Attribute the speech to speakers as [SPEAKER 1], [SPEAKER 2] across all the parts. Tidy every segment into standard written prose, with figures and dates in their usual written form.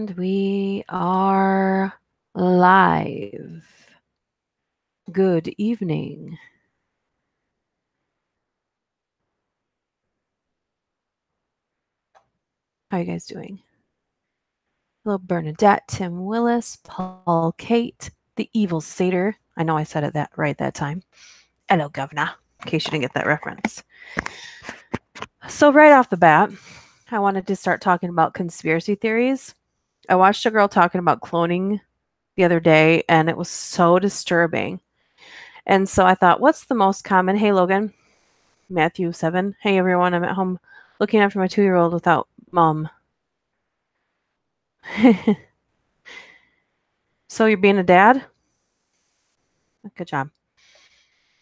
[SPEAKER 1] And we are live. Good evening. How are you guys doing? Hello, Bernadette, Tim Willis, Paul, Kate, the evil satyr. I know I said it that right that time. Hello, Governor, in case you didn't get that reference. So right off the bat, I wanted to start talking about conspiracy theories. I watched a girl talking about cloning the other day, and it was so disturbing. And so I thought, what's the most common? Hey, Logan. Mathew 7. Hey, everyone. I'm at home looking after my 2-year-old without mom. So you're being a dad? Good job.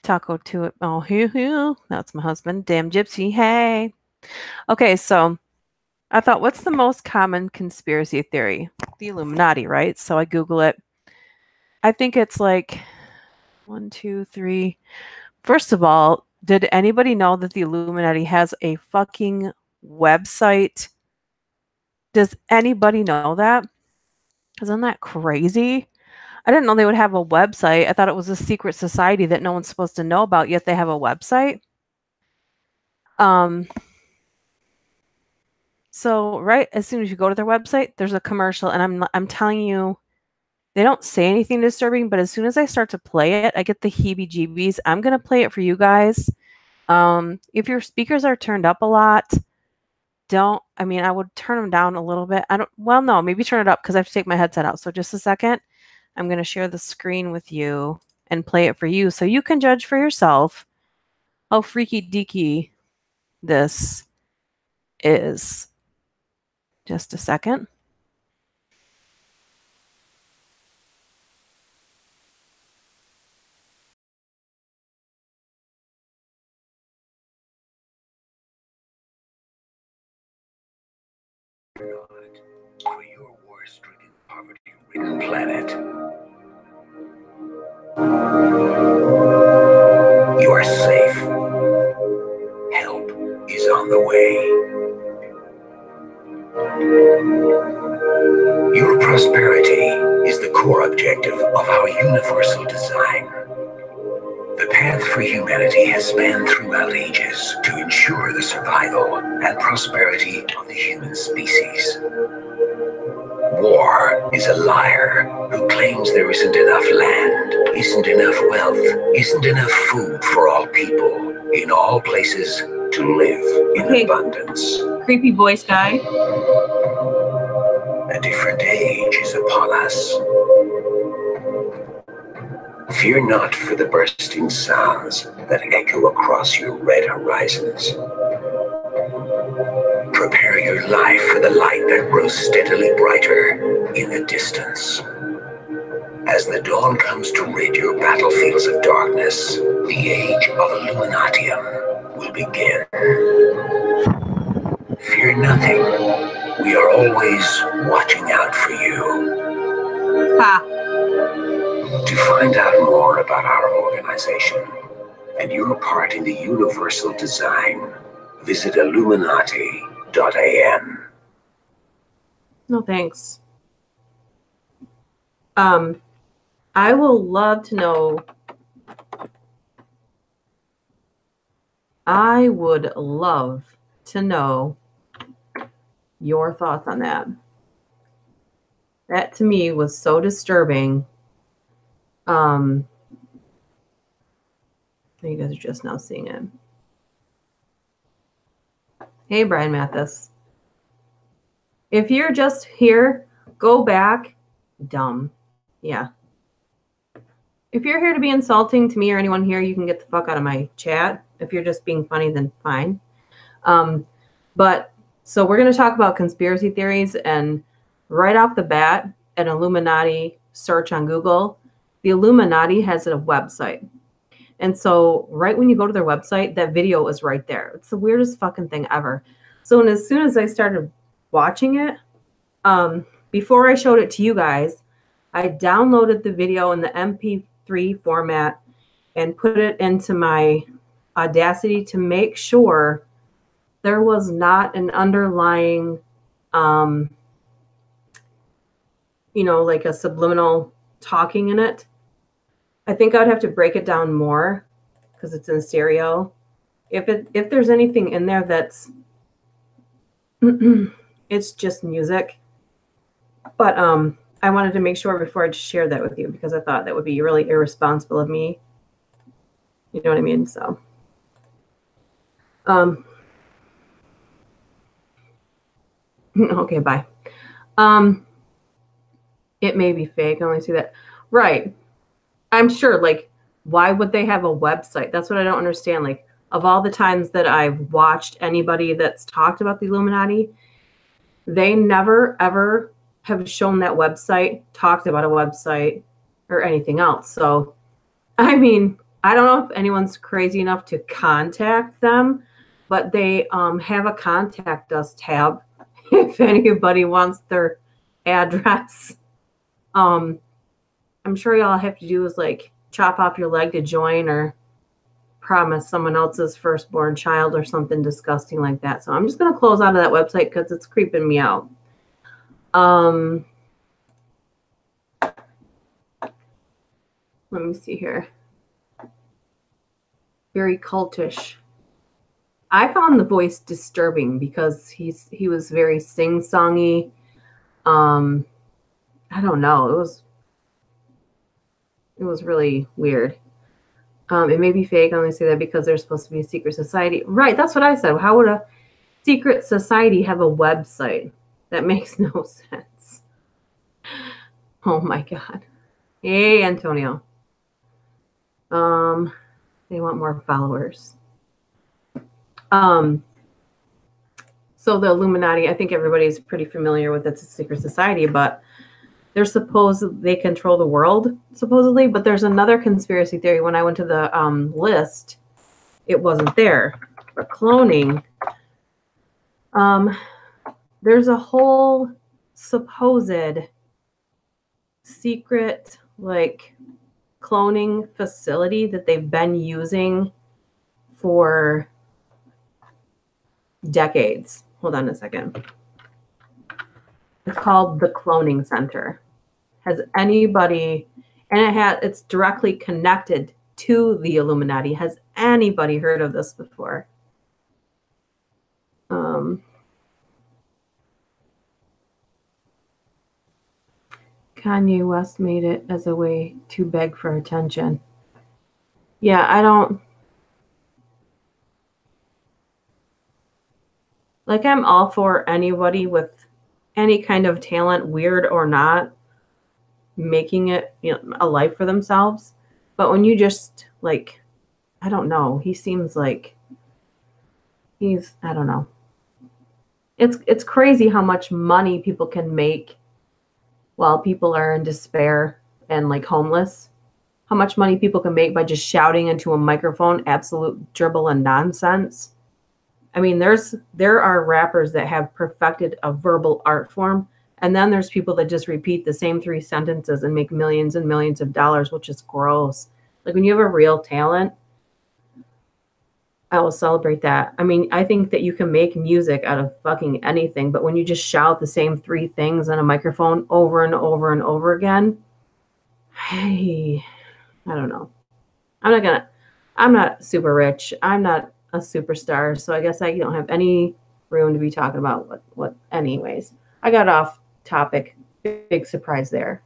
[SPEAKER 1] Taco to it. Oh, hoo. That's my husband. Damn gypsy. Hey. Okay, so I thought, what's the most common conspiracy theory? The Illuminati, right? So I Google it. I think it's like 1, 2, 3. First of all, did anybody know that the Illuminati has a fucking website? Does anybody know that? Isn't that crazy? I didn't know they would have a website. I thought it was a secret society that no one's supposed to know about, yet they have a website. So right as soon as you go to their website, there's a commercial, and I'm telling you, they don't say anything disturbing, but as soon as I start to play it, I get the heebie-jeebies. I'm gonna play it for you guys. If your speakers are turned up a lot, I would turn them down a little bit. No, maybe turn it up because I have to take my headset out. So just a second. I'm going to share the screen with you and play it for you so you can judge for yourself how freaky deaky this is. Just a second.
[SPEAKER 2] For your war-stricken, poverty-ridden planet. You are safe. Help is on the way. Your prosperity is the core objective of our universal design. The path for humanity has spanned throughout ages to ensure the survival and prosperity of the human species. War is a liar who claims there isn't enough land, isn't enough wealth, isn't enough food for all people in all places to live in abundance.
[SPEAKER 3] Creepy voice guy.
[SPEAKER 2] A different age is upon us. Fear not for the bursting sounds that echo across your red horizons. Prepare your life for the light that grows steadily brighter in the distance. As the dawn comes to rid your battlefields of darkness, the age of Illuminatium will begin. Fear nothing. We are always watching out for you.
[SPEAKER 3] Ha!
[SPEAKER 2] To find out more about our organization and your part in the universal design, visit Illuminati.am.
[SPEAKER 3] No thanks. I will love to know. I would love to know your thoughts on that. That to me was so disturbing. You guys are just now seeing it. Hey, Brian Mathis. If you're just here, go back. Dumb. Yeah. If you're here to be insulting to me or anyone here, you can get the fuck out of my chat. If you're just being funny, then fine. So we're going to talk about conspiracy theories, and right off the bat, an Illuminati search on Google, the Illuminati has a website. And so right when you go to their website, that video is right there. It's the weirdest fucking thing ever. So as soon as I started watching it, before I showed it to you guys, I downloaded the video in the MP3 format and put it into my Audacity to make sure there was not an underlying you know, like a subliminal talking in it. I think I would have to break it down more because it's in stereo. If there's anything in there that's it's just music. But I wanted to make sure before I shared that with you because I thought that would be really irresponsible of me. You know what I mean? So okay, bye. It may be fake. I only see that. Right. I'm sure, like, why would they have a website? That's what I don't understand. Like, of all the times that I've watched anybody that's talked about the Illuminati, they never, ever have shown that website, talked about a website, or anything else. So, I mean, I don't know if anyone's crazy enough to contact them, but they have a contact us tab if anybody wants their address. I'm sure all I have to do is like chop off your leg to join or promise someone else's firstborn child or something disgusting like that. So I'm just going to close out of that website because it's creeping me out. Let me see here. Very cultish. I found the voice disturbing because he was very sing-songy. I don't know. It was really weird. It may be fake. I only say that because there's supposed to be a secret society. Right, that's what I said. How would a secret society have a website? That makes no sense. Oh my God. Hey, Antonio. They want more followers. So the Illuminati, I think everybody's pretty familiar with it's a secret society, but they're they control the world, supposedly. But there's another conspiracy theory. When I went to the list, it wasn't there. But cloning, there's a whole supposed secret, like, cloning facility that they've been using for decades. Hold on a second. It's called the Cloning Center. Has anybody, and it's directly connected to the Illuminati. Has anybody heard of this before? Kanye West made it as a way to beg for attention. Yeah, I don't. Like, I'm all for anybody with any kind of talent, weird or not, making it, you know, a life for themselves. But when you just, like, I don't know, he seems like I don't know. It's crazy how much money people can make while people are in despair and, like, homeless. How much money people can make by just shouting into a microphone absolute dribble and nonsense. I mean, there are rappers that have perfected a verbal art form, and then there's people that just repeat the same 3 sentences and make millions and millions of dollars, which is gross. Like, when you have a real talent, I will celebrate that. I mean, I think that you can make music out of fucking anything, but when you just shout the same 3 things on a microphone over and over and over again, hey, I don't know. I'm not super rich. I'm not a superstar, so I guess I don't have any room to be talking about what anyways. I got off topic. Big surprise there.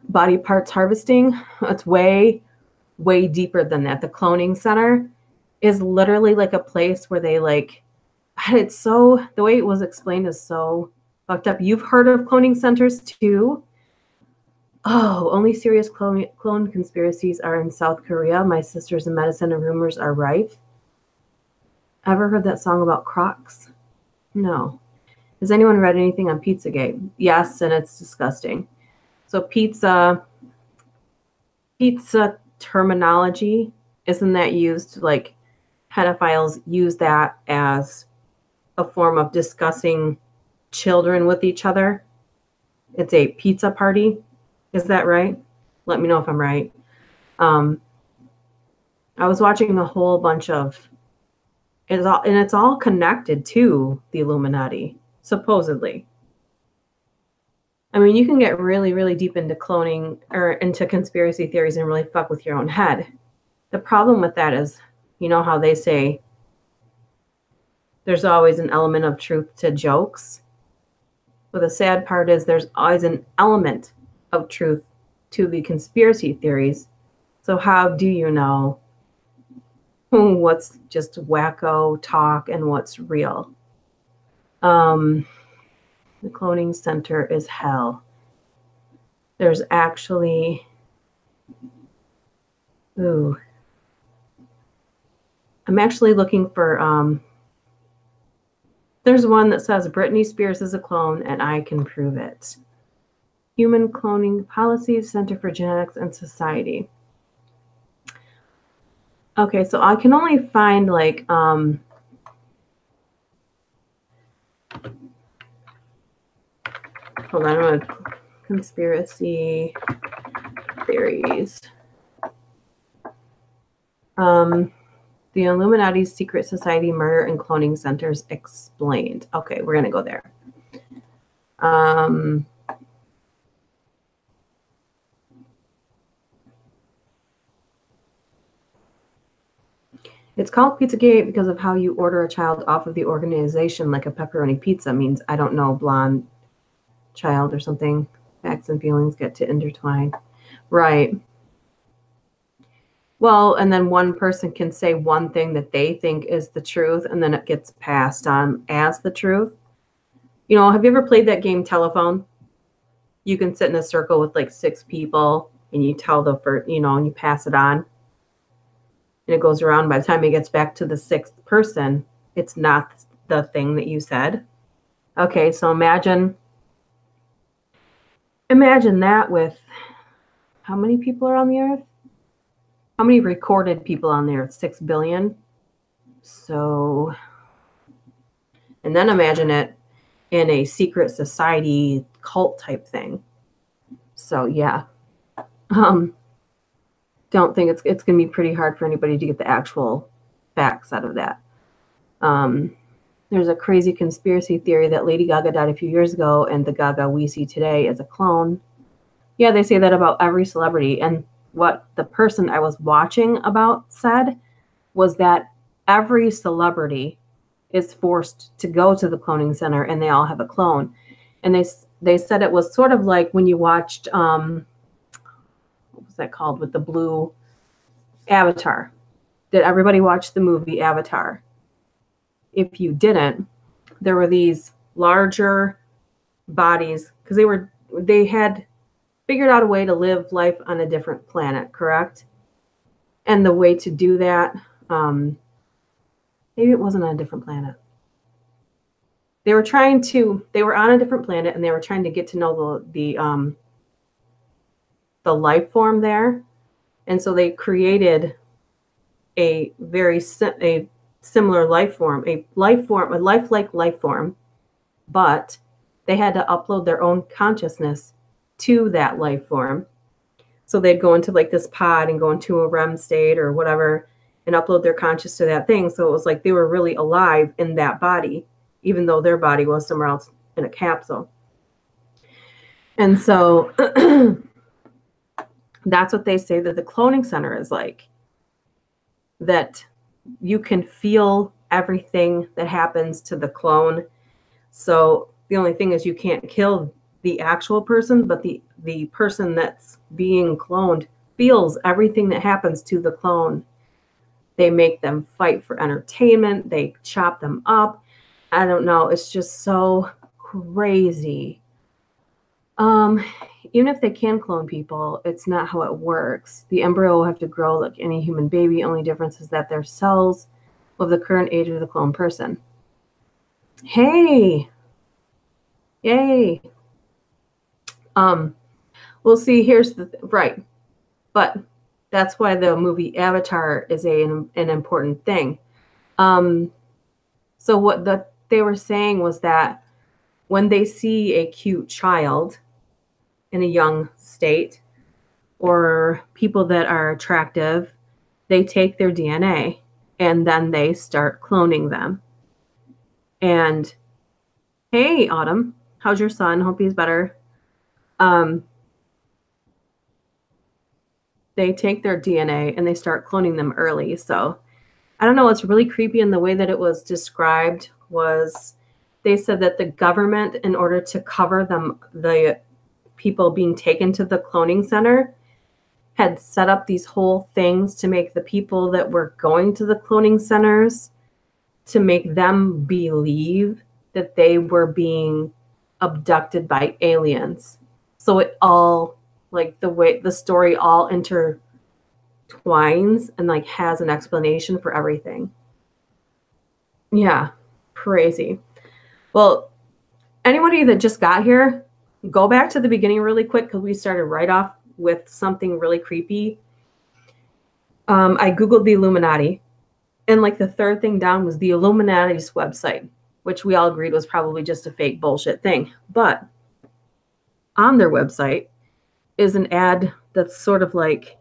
[SPEAKER 3] Body parts harvesting, it's way deeper than that. The Cloning Center is literally like a place where they, like, it's so, the way it was explained is so fucked up. You've heard of cloning centers too? Oh, only serious clone conspiracies are in South Korea. My sisters in medicine and rumors are rife. Ever heard that song about Crocs? No. Has anyone read anything on Pizzagate? Yes, and it's disgusting. So pizza terminology, isn't that used, like, pedophiles use that as a form of discussing children with each other? It's a pizza party. Is that right? Let me know if I'm right. I was watching a whole bunch of it's all connected to the Illuminati, supposedly. I mean, you can get really, really deep into cloning or into conspiracy theories and really fuck with your own head. The problem with that is, you know how they say there's always an element of truth to jokes? Well, the sad part is there's always an element of truth to the conspiracy theories. So how do you know what's just wacko talk and what's real? The cloning center is hell. There's actually, I'm actually looking for, there's one that says Britney Spears is a clone and I can prove it. Human Cloning Policies, Center for Genetics and Society. Okay, so I can only find like, hold on, I'm going to conspiracy theories. The Illuminati's Secret Society Murder and Cloning Centers Explained. Okay, we're going to go there. It's called Pizzagate because of how you order a child off of the organization, like a pepperoni pizza means, I don't know, blonde child or something. Facts and feelings get to intertwine. Right. Well, and then one person can say one thing that they think is the truth, and then it gets passed on as the truth. You know, have you ever played that game Telephone? You can sit in a circle with like 6 people, and you tell the first, you know, and you pass it on. And it goes around. By the time it gets back to the 6th person, it's not the thing that you said. Okay, so imagine that with how many people are on the earth? How many recorded people on the earth? 6 billion. So, and then imagine it in a secret society cult type thing. So yeah. Don't think it's going to be pretty hard for anybody to get the actual facts out of that. There's a crazy conspiracy theory that Lady Gaga died a few years ago and the Gaga we see today is a clone. Yeah, they say that about every celebrity. And what the person I was watching about said was that every celebrity is forced to go to the cloning center and they all have a clone. And they said it was sort of like when you watched, what was that called, with the blue Avatar? Did everybody watch the movie Avatar? If you didn't, there were these larger bodies because they had figured out a way to live life on a different planet, correct? And the way to do that, maybe it wasn't on a different planet. They were on a different planet and they were trying to get to know the life form there. And so they created a similar life form, a lifelike life form, but they had to upload their own consciousness to that life form. So they'd go into like this pod and go into a REM state or whatever and upload their conscious to that thing. So it was like they were really alive in that body, even though their body was somewhere else in a capsule. And so that's what they say that the cloning center is like, that you can feel everything that happens to the clone. So the only thing is you can't kill the actual person, but the person that's being cloned feels everything that happens to the clone. They make them fight for entertainment. They chop them up. I don't know. It's just so crazy. Even if they can clone people, it's not how it works. The embryo will have to grow like any human baby. Only difference is that their cells of the current age of the clone person. Hey. Yay. We'll see. Here's the right. But that's why the movie Avatar is an important thing. So what they were saying was that when they see a cute child in a young state or people that are attractive, they take their DNA and then they start cloning them. And hey, Autumn, how's your son? Hope he's better. They take their DNA and they start cloning them early. So I don't know, what's really creepy in the way that it was described was they said that the government, in order to cover them, the people being taken to the cloning center, had set up these whole things to make the people that were going to the cloning centers, to make them believe that they were being abducted by aliens. So it all, like, the way the story all intertwines and like has an explanation for everything. Yeah, crazy. Well, anybody that just got here, go back to the beginning really quick, because we started right off with something really creepy. I Googled the Illuminati, and like the third thing down was the Illuminati's website, which we all agreed was probably just a fake bullshit thing. But on their website is an ad that's sort of like,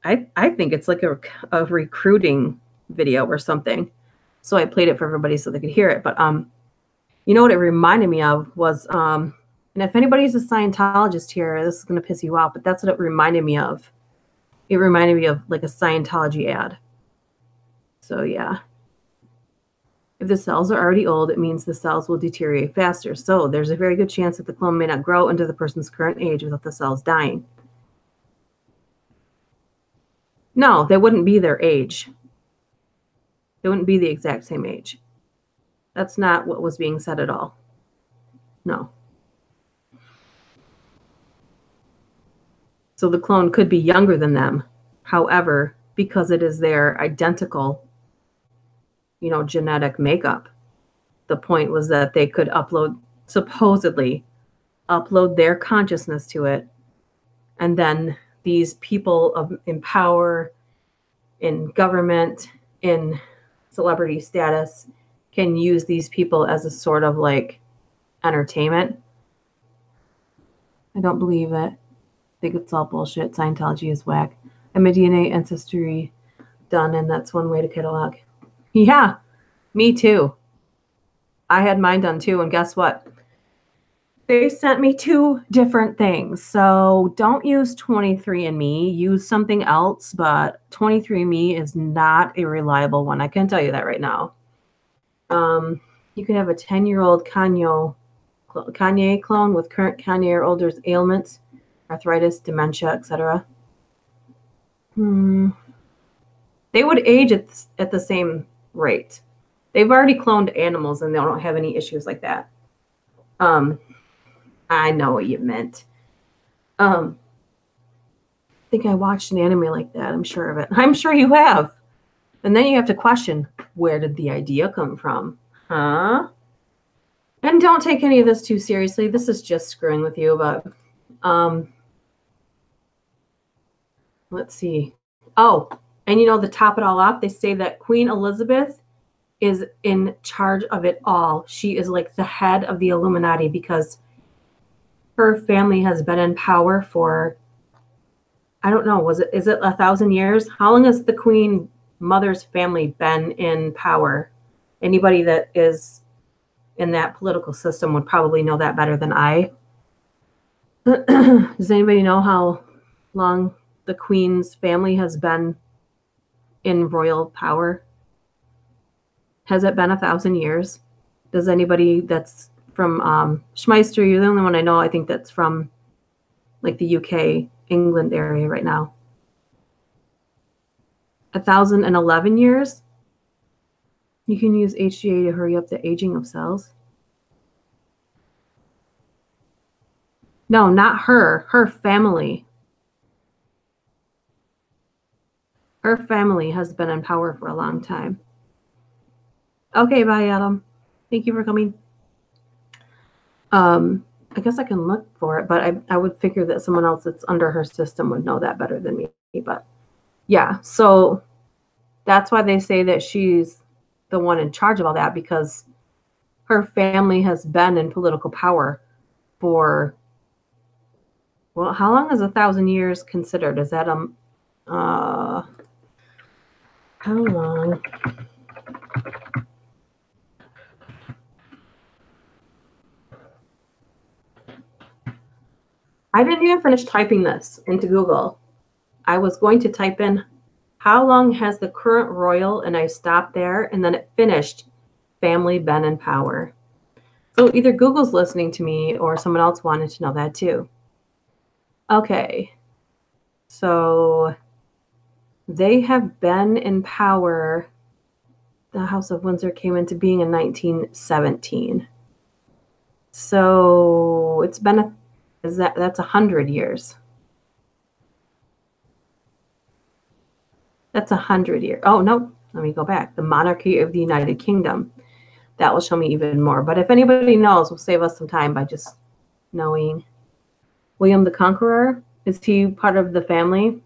[SPEAKER 3] I think it's like a recruiting video or something. So I played it for everybody so they could hear it. But you know what it reminded me of was, and if anybody's a Scientologist here, this is going to piss you off, but that's what it reminded me of. It reminded me of like a Scientology ad. So yeah. If the cells are already old, it means the cells will deteriorate faster. So there's a very good chance that the clone may not grow into the person's current age without the cells dying. No, they wouldn't be their age. They wouldn't be the exact same age. That's not what was being said at all. No. So the clone could be younger than them. However, because it is their identical, genetic makeup, the point was that they could supposedly upload their consciousness to it. And then these people in power, in government, in celebrity status, can use these people as a sort of like entertainment. I don't believe it. I think it's all bullshit. Scientology is whack. I'm a DNA ancestry done, and that's one way to catalog. Yeah, me too. I had mine done too, and guess what? They sent me 2 different things. So don't use 23andMe. Use something else, but 23andMe is not a reliable one. I can tell you that right now. You can have a 10-year-old Kanye clone with current Kanye or older ailments, arthritis, dementia, etc. They would age at the same rate. They've already cloned animals and they don't have any issues like that. I know what you meant. I think I watched an anime like that. I'm sure of it. I'm sure you have. And then you have to question, where did the idea come from? Huh? And don't take any of this too seriously. This is just screwing with you. But let's see. Oh, and to top it all off, they say that Queen Elizabeth is in charge of it all. She is like the head of the Illuminati because her family has been in power for, I don't know, is it 1,000 years? How long has the Queen Mother's family been in power? Anybody that is in that political system would probably know that better than I. Does anybody know how long the Queen's family has been in royal power? Has it been 1,000 years? Does anybody that's from Schmeister, you're the only one I know, I think, that's from like the UK, England area right now. 1,011 years? You can use HGA to hurry up the aging of cells. No, not her. Her family. Her family has been in power for a long time. Okay, bye, Adam. Thank you for coming. I guess I can look for it, but I would figure that someone else that's under her system would know that better than me. But yeah, so that's why they say that she's the one in charge of all that, because her family has been in political power for, well, how long is 1,000 years considered? Is that how long? I didn't even finish typing this into Google. I was going to type in, how long has the current royal, and I stopped there, and then it finished, family been in power. So either Google's listening to me or someone else wanted to know that too. Okay. So they have been in power. The House of Windsor came into being in 1917. So it's been that's 100 years. That's 100 years. Oh, no. Let me go back. The monarchy of the United Kingdom. That will show me even more. But if anybody knows, will save us some time by just knowing. William the Conqueror, is he part of the family?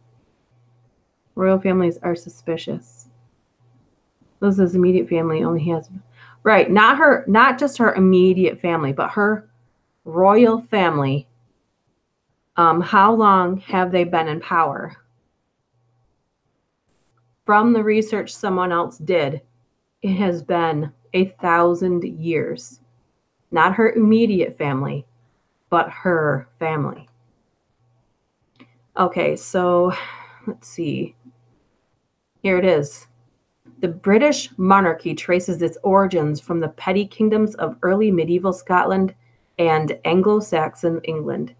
[SPEAKER 3] Royal families are suspicious. Liz's immediate family only has, right, not just her immediate family, but her royal family. How long have they been in power? From the research someone else did, it has been 1,000 years. Not her immediate family, but her family. Okay, so let's see. Here it is. The British monarchy traces its origins from the petty kingdoms of early medieval Scotland and Anglo-Saxon England,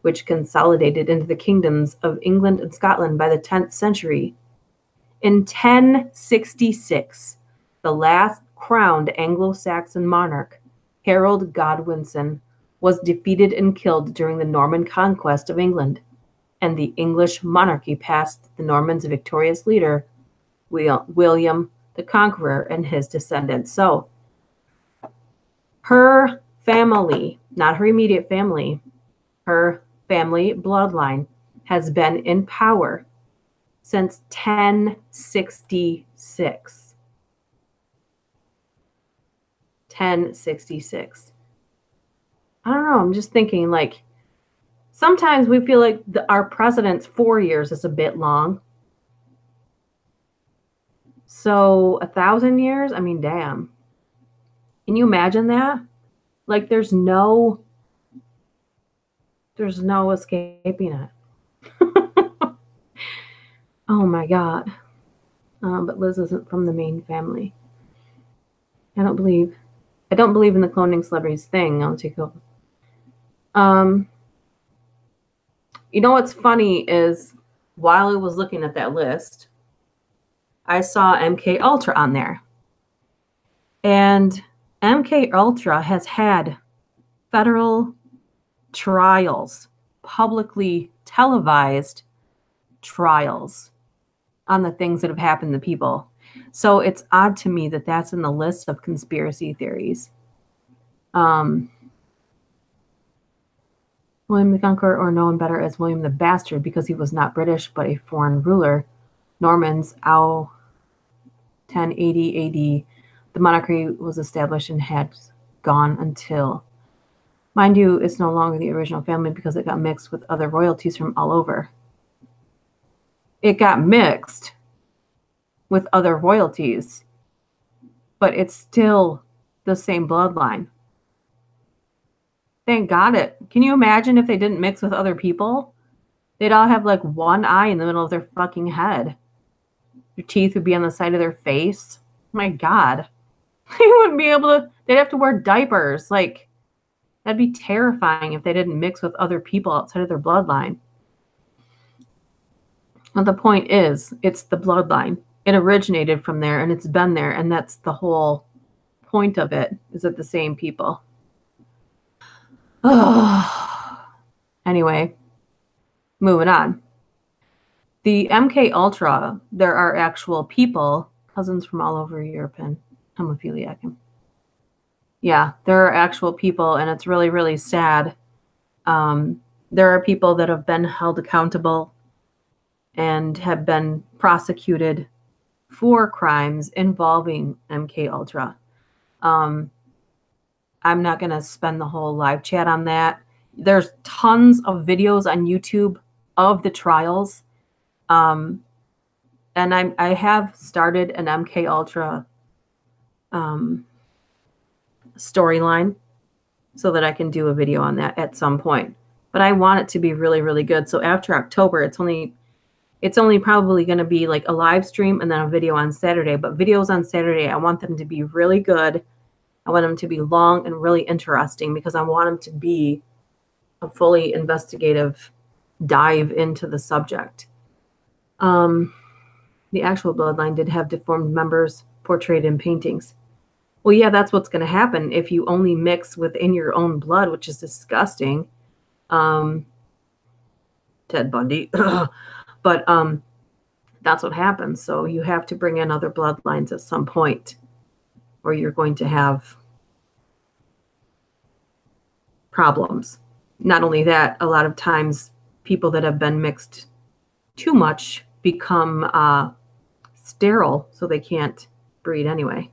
[SPEAKER 3] which consolidated into the kingdoms of England and Scotland by the 10th century. In 1066, the last crowned Anglo-Saxon monarch, Harold Godwinson, was defeated and killed during the Norman conquest of England, and the English monarchy passed the Normans' victorious leader, William the Conqueror, and his descendants. So her family, not her immediate family, her family bloodline has been in power since 1066. 1066. I don't know. I'm just thinking, like, sometimes we feel like our president's 4 years is a bit long. So 1,000 years? I mean, damn. Can you imagine that? Like, there's no escaping it. Oh my God. But Liz isn't from the main family. I don't believe in the cloning celebrities thing. I'll take over. You know what's funny is while I was looking at that list, I saw MK Ultra on there. And MK Ultra has had federal trials, publicly televised trials on the things that have happened to people. So it's odd to me that that's in the list of conspiracy theories. William the Conqueror, or known better as William the Bastard, because he was not British but a foreign ruler. Normans, 1080 AD. The monarchy was established and had gone until, mind you, it's no longer the original family because it got mixed with other royalties from all over. It got mixed with other royalties, but it's still the same bloodline. Thank God it. Can you imagine if they didn't mix with other people? They'd all have like one eye in the middle of their fucking head. Their teeth would be on the side of their face. My God. They wouldn't be able to, they'd have to wear diapers. Like, that'd be terrifying if they didn't mix with other people outside of their bloodline. Well, the point is, it's the bloodline. It originated from there and it's been there. And that's the whole point of it, is that the same people. Oh. Anyway, moving on. The MK Ultra, there are actual people, cousins from all over Europe and hemophiliac. Yeah, there are actual people, and it's really, really sad. There are people that have been held accountable and have been prosecuted for crimes involving MK Ultra. I'm not going to spend the whole live chat on that. There's tons of videos on YouTube of the trials. And I have started an MK Ultra storyline so that I can do a video on that at some point. but I want it to be really, really good. So after October, it's only probably going to be like a live stream and then a video on Saturday. But videos on Saturday, I want them to be really good. I want them to be long and really interesting because I want them to be a fully investigative dive into the subject. The actual bloodline did have deformed members portrayed in paintings. Well, yeah, that's what's going to happen if you only mix within your own blood, which is disgusting. Ted Bundy. But that's what happens. So you have to bring in other bloodlines at some point, or you're going to have problems. Not only that, a lot of times people that have been mixed too much become sterile, so they can't breed anyway.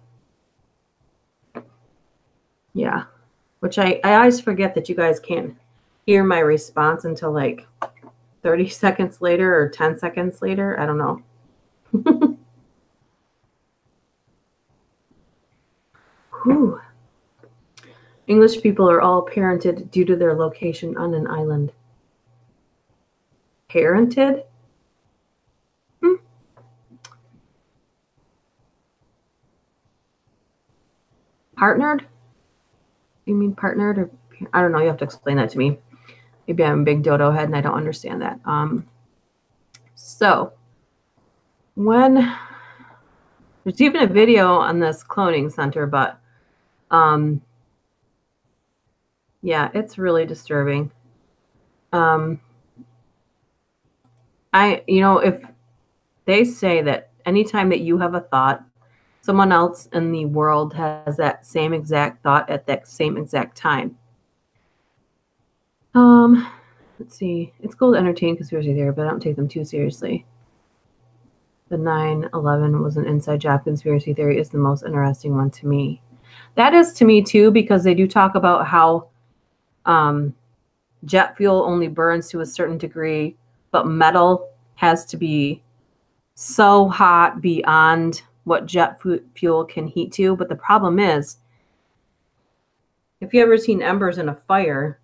[SPEAKER 3] Yeah, which I always forget that you guys can't hear my response until like 30 seconds later or 10 seconds later. I don't know. Whew. English people are all parented due to their location on an island. Parented? Partnered? You mean partnered? Or I don't know. You have to explain that to me. Maybe I'm a big dodo head and I don't understand that. So when there's even a video on this cloning center, but yeah, it's really disturbing. If they say that anytime that you have a thought, someone else in the world has that same exact thought at that same exact time. Let's see. It's cool to entertain conspiracy theory, but I don't take them too seriously. The 9/11 was an inside job conspiracy theory is the most interesting one to me. That is to me too, because they do talk about how jet fuel only burns to a certain degree, but metal has to be so hot beyond what jet fuel can heat to. But the problem is, if you ever seen embers in a fire,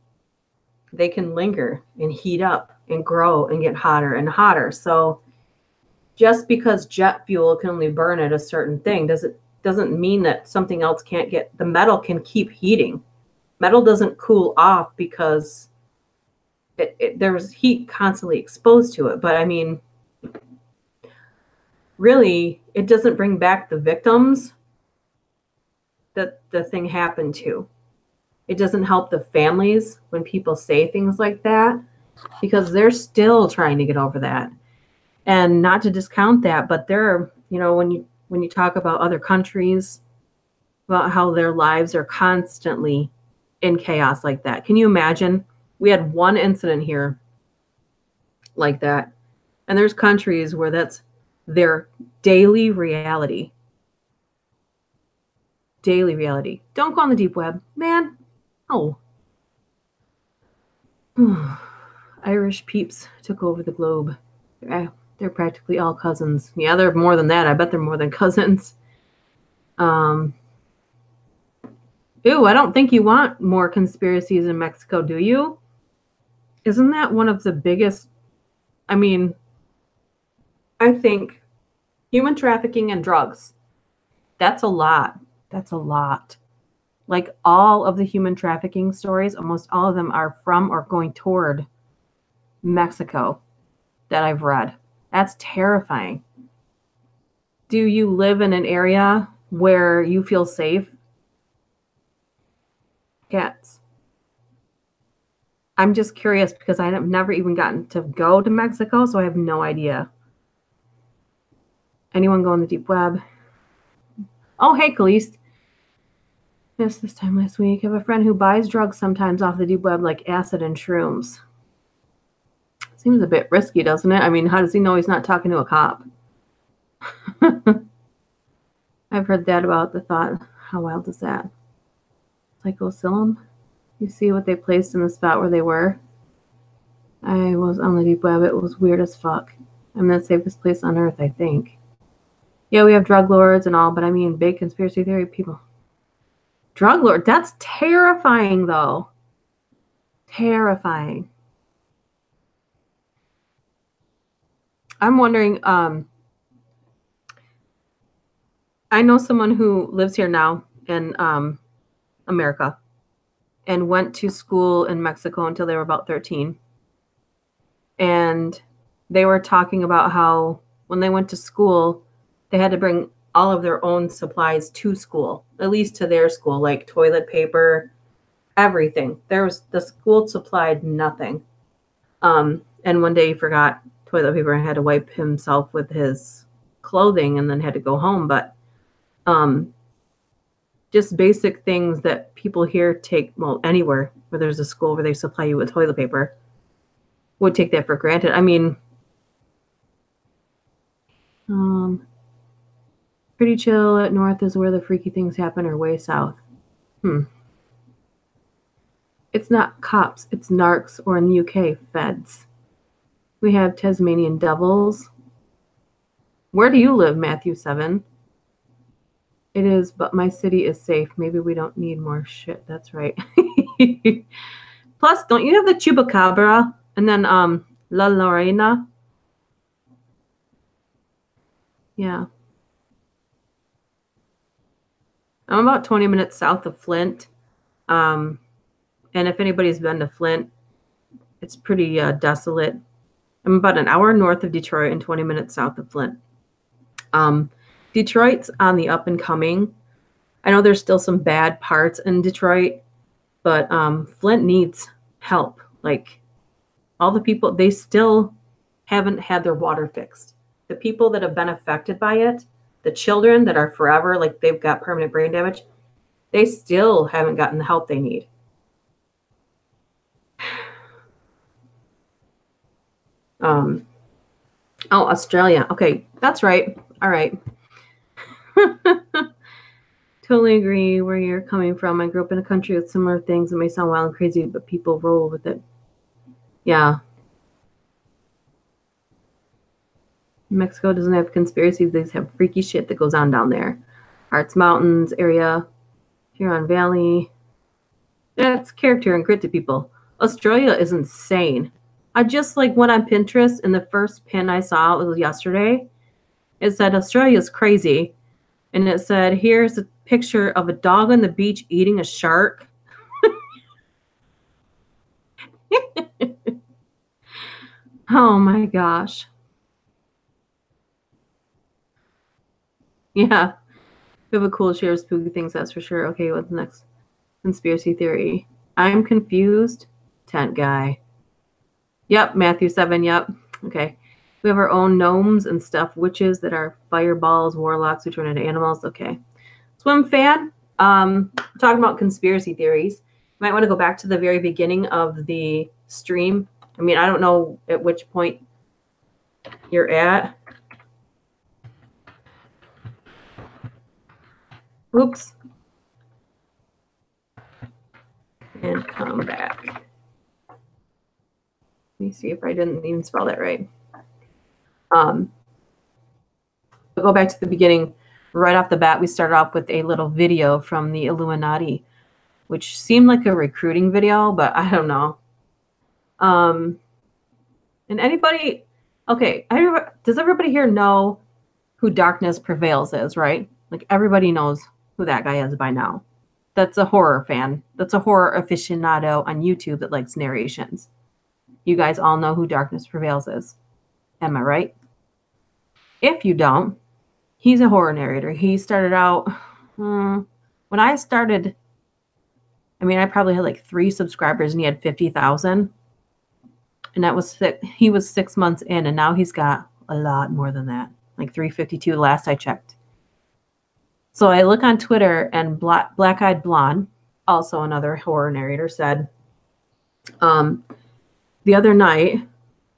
[SPEAKER 3] they can linger and heat up and grow and get hotter and hotter. So just because jet fuel can only burn at a certain thing doesn't mean that something else can't get, the metal can keep heating. Metal doesn't cool off because there's heat constantly exposed to it. But I mean, really, it doesn't bring back the victims that the thing happened to. It doesn't help the families when people say things like that, because they're still trying to get over that. And not to discount that, but there, when you talk about other countries, about how their lives are constantly in chaos like that. Can you imagine? We had one incident here like that, and there's countries where that's their daily reality. Daily reality. Don't go on the deep web, man. Oh. Irish peeps took over the globe. They're practically all cousins. Yeah, they're more than that. I bet they're more than cousins. Ooh, I don't think you want more conspiracies in Mexico, do you? Isn't that one of the biggest? I mean, I think human trafficking and drugs, that's a lot. That's a lot. Like all of the human trafficking stories, almost all of them are from or going toward Mexico that I've read. That's terrifying. Do you live in an area where you feel safe? Cats. I'm just curious because I have never even gotten to go to Mexico, so I have no idea. Anyone go on the deep web? Oh, hey, Kahlest. Yes, this time last week. I have a friend who buys drugs sometimes off the deep web, like acid and shrooms. Seems a bit risky, doesn't it? I mean, how does he know he's not talking to a cop? I've heard that about the thought. How wild is that? Psychopsilum? You see what they placed in the spot where they were? I was on the deep web. It was weird as fuck. I'm the safest place on earth, I think. Yeah, we have drug lords and all, but I mean, big conspiracy theory people. Drug lord, that's terrifying, though. Terrifying. I'm wondering, I know someone who lives here now in America and went to school in Mexico until they were about 13. And they were talking about how when they went to school, they had to bring all of their own supplies to school, at least to their school, like toilet paper, everything. The school supplied nothing. And one day he forgot toilet paper and had to wipe himself with his clothing and then had to go home. But just basic things that people here take, well, anywhere where there's a school where they supply you with toilet paper, would take that for granted. I mean, pretty chill at north is where the freaky things happen, or way south. It's not cops, it's narcs, or in the UK, feds. We have Tasmanian devils. Where do you live, Mathew 7? It is, but my city is safe. Maybe we don't need more shit. That's right. Plus, don't you have the Chupacabra? And then La Lorena? Yeah. I'm about 20 minutes south of Flint. And if anybody's been to Flint, it's pretty desolate. I'm about an hour north of Detroit and 20 minutes south of Flint. Detroit's on the up and coming. I know there's still some bad parts in Detroit, but Flint needs help. Like, all the people, they still haven't had their water fixed. The people that have been affected by it, the children that are forever, like they've got permanent brain damage, they still haven't gotten the help they need. Oh, Australia. Okay, that's right. All right. Totally agree where you're coming from. I grew up in a country with similar things. It may sound wild and crazy, but people roll with it. Yeah. Mexico doesn't have conspiracies. They have freaky shit that goes on down there. Arts Mountains area, Huron Valley. That's character and grit to people. Australia is insane. I just like went on Pinterest, and the first pin I saw, it was yesterday. It said Australia's crazy. And it said, here's a picture of a dog on the beach eating a shark. Oh my gosh. Yeah. We have a cool share of spooky things, that's for sure. Okay, what's the next conspiracy theory? I'm confused. Tent guy. Yep, Mathew 7, yep. Okay. We have our own gnomes and stuff, witches that are fireballs, warlocks who turn into animals. Okay. Swim fan, talking about conspiracy theories. You might want to go back to the very beginning of the stream. I mean, I don't know at which point you're at. Oops. And come back. Let me see if I didn't even spell that right. I'll go back to the beginning. Right off the bat, we started off with a little video from the Illuminati, which seemed like a recruiting video, but I don't know. And anybody, okay, does everybody here know who Darkness Prevails is, right? Like, everybody knows who that guy is by now. That's a horror fan. That's a horror aficionado on YouTube that likes narrations. You guys all know who Darkness Prevails is. Am I right? If you don't, he's a horror narrator. He started out, when I started, I mean, I probably had like 3 subscribers and he had 50,000. And that was, he was 6 months in, and now he's got a lot more than that, like 352 last I checked. So I look on Twitter, and Black Eyed Blonde, also another horror narrator, said the other night,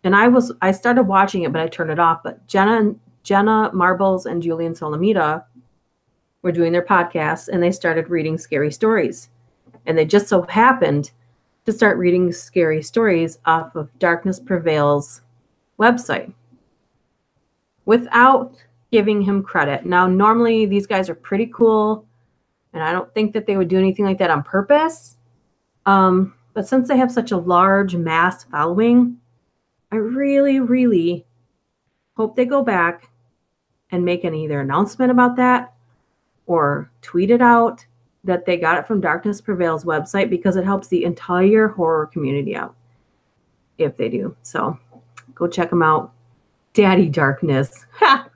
[SPEAKER 3] and I started watching it, but I turned it off. But Jenna Marbles and Julian Solomita were doing their podcasts, and they started reading scary stories. And they just so happened to start reading scary stories off of Darkness Prevails website without giving him credit. Now, normally these guys are pretty cool, and I don't think that they would do anything like that on purpose. But since they have such a large mass following, I really, really hope they go back and make an either announcement about that or tweet it out that they got it from Darkness Prevail's website, because it helps the entire horror community out if they do. So go check them out. Daddy Darkness. Ha!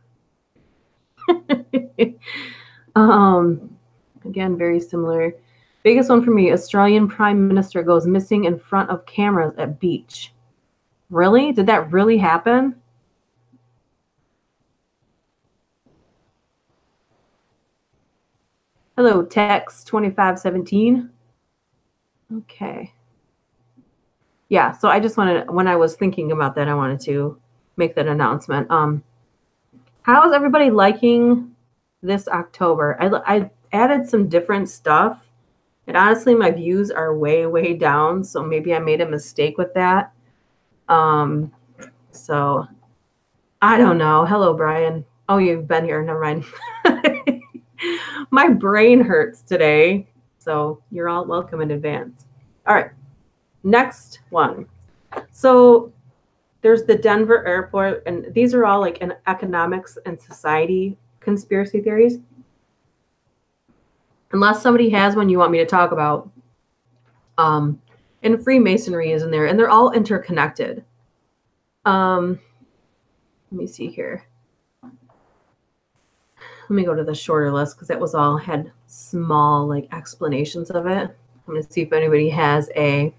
[SPEAKER 3] Again, very similar. Biggest one for me, Australian Prime Minister goes missing in front of cameras at beach. Really? Did that really happen? Hello, Tex 2517. Okay. Yeah, so I just wanted, when I was thinking about that, I wanted to make that announcement. How is everybody liking this October? I added some different stuff. And honestly, my views are way, way down. So maybe I made a mistake with that. So I don't know. Hello, Brian. Oh, you've been here. Never mind. My brain hurts today. So you're all welcome in advance. All right. Next one. So there's the Denver airport. And these are all like an economics and society conspiracy theories. Unless somebody has one you want me to talk about. And Freemasonry is in there, and they're all interconnected. Let me see here. Let me go to the shorter list because that was all had small like explanations of it. I'm going to see if anybody has a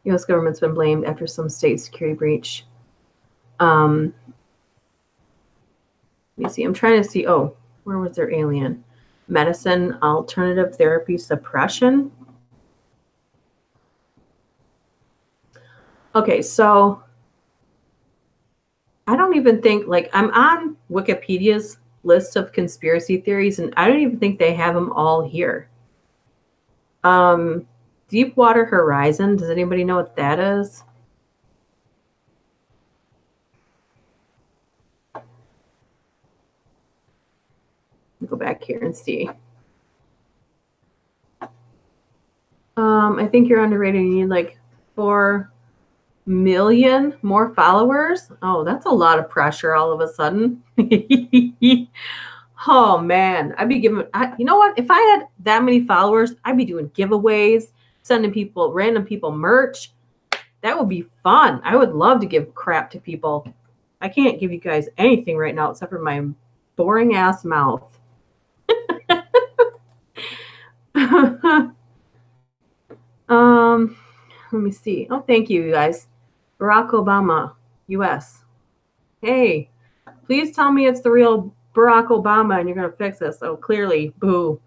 [SPEAKER 3] U.S. government's been blamed after some state security breach. Let me see. I'm trying to see. Oh, where was their alien? Medicine, alternative therapy, suppression. Okay, so I don't even think, like, I'm on Wikipedia's list of conspiracy theories, and I don't even think they have them all here. Deepwater Horizon, does anybody know what that is? Go back here and see. I think you're underrated. You need like 4 million more followers. Oh, that's a lot of pressure all of a sudden. Oh man, I'd be giving, you know what? If I had that many followers, I'd be doing giveaways, sending people, random people merch. That would be fun. I would love to give crap to people. I can't give you guys anything right now except for my boring ass mouth. Let me see. Oh, thank you, guys. Barack Obama, U.S. Hey, please tell me it's the real Barack Obama and you're going to fix this. Oh, clearly, boo.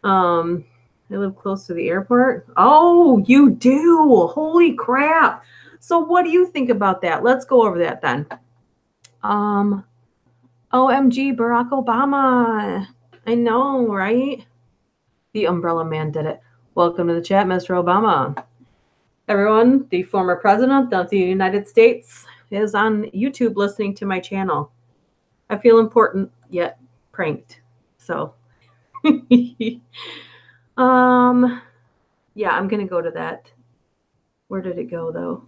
[SPEAKER 3] I live close to the airport. Oh, you do. Holy crap. So what do you think about that? Let's go over that then. OMG, Barack Obama. I know, right? The Umbrella Man did it. Welcome to the chat, Mr. Obama. Everyone, the former president of the United States is on YouTube listening to my channel. I feel important yet pranked. So, yeah, I'm going to go to that. Where did it go, though?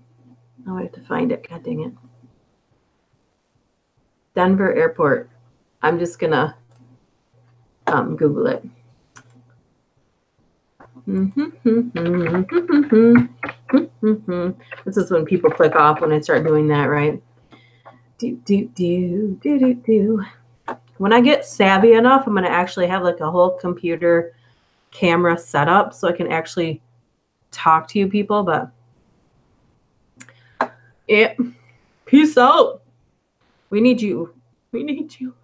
[SPEAKER 3] Oh, I have to find it. God dang it. Denver Airport. I'm just going to Google it. This is when people click off when I start doing that, right? When I get savvy enough, I'm going to actually have like a whole computer camera setup so I can actually talk to you people. But yeah, peace out. We need you. We need you.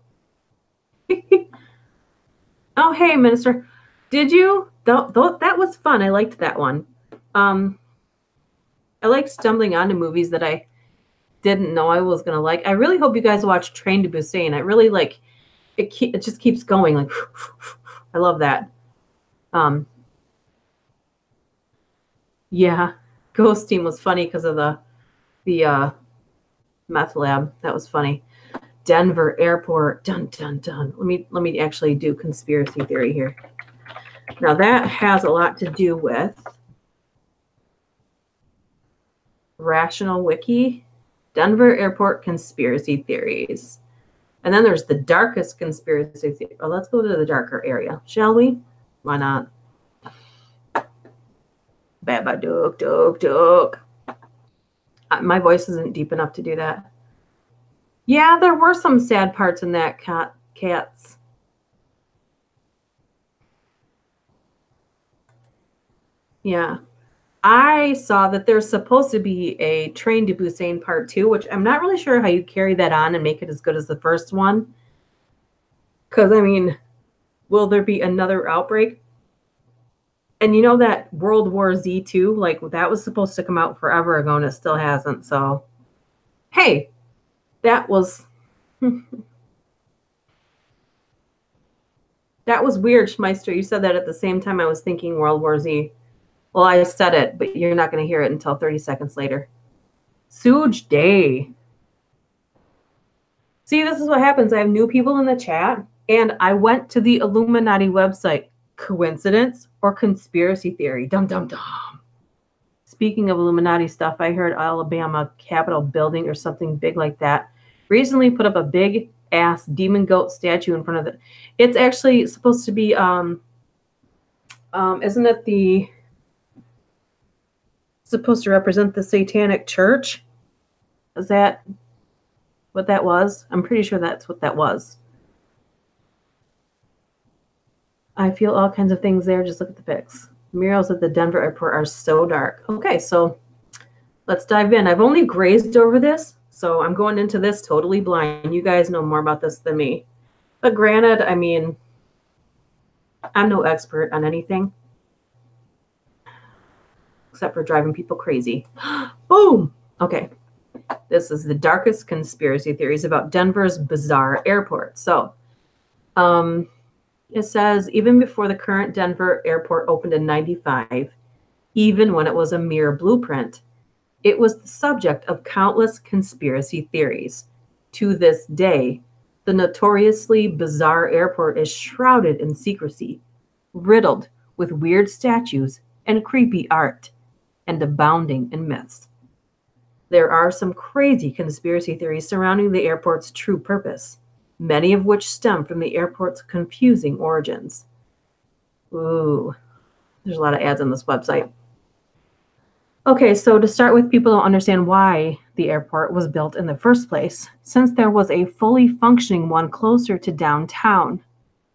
[SPEAKER 3] Oh, hey, Minister. Did you? That was fun. I liked that one. I like stumbling onto movies that I didn't know I was going to like. I really hope you guys watch Train to Busan. I really like it. It just keeps going. Like, I love that. Yeah, Ghost Team was funny because of the meth lab. That was funny. Denver Airport. Dun dun dun. Let me actually do conspiracy theory here. Now that has a lot to do with Rational Wiki, Denver Airport Conspiracy Theories. And then there's the darkest conspiracy theory. Oh, let's go to the darker area, shall we? Why not? Babadook. My voice isn't deep enough to do that. Yeah, there were some sad parts in that, cats. Yeah. I saw that there's supposed to be a Train to Busan Part 2, which I'm not really sure how you carry that on and make it as good as the first one. Because, I mean, will there be another outbreak? And you know that World War Z 2, like that was supposed to come out forever ago and it still hasn't. So, hey, that was that was weird, Schmeister. You said that at the same time I was thinking World War Z. Well, I said it, but you're not going to hear it until 30 seconds later. Suge Day. See, this is what happens. I have new people in the chat, and I went to the Illuminati website. Coincidence or conspiracy theory? Dum, dum, dum. Speaking of Illuminati stuff, I heard Alabama Capitol building or something big like that recently put up a big ass demon goat statue in front of it. It's actually supposed to be, isn't it supposed to represent the Satanic Church? Is that what that was? I'm pretty sure that's what that was. I feel all kinds of things there. Just look at the pics. The murals at the Denver airport are so dark. Okay, so let's dive in. I've only grazed over this, so I'm going into this totally blind. You guys know more about this than me. But granted, I mean, I'm no expert on anything except for driving people crazy. Boom! Okay. This is the darkest conspiracy theories about Denver's bizarre airport. So, it says, even before the current Denver airport opened in '95, even when it was a mere blueprint, it was the subject of countless conspiracy theories. To this day, the notoriously bizarre airport is shrouded in secrecy, riddled with weird statues and creepy art, and abounding in myths. There are some crazy conspiracy theories surrounding the airport's true purpose, many of which stem from the airport's confusing origins. Ooh, there's a lot of ads on this website. Okay, so to start with, people don't understand why the airport was built in the first place, since there was a fully functioning one closer to downtown.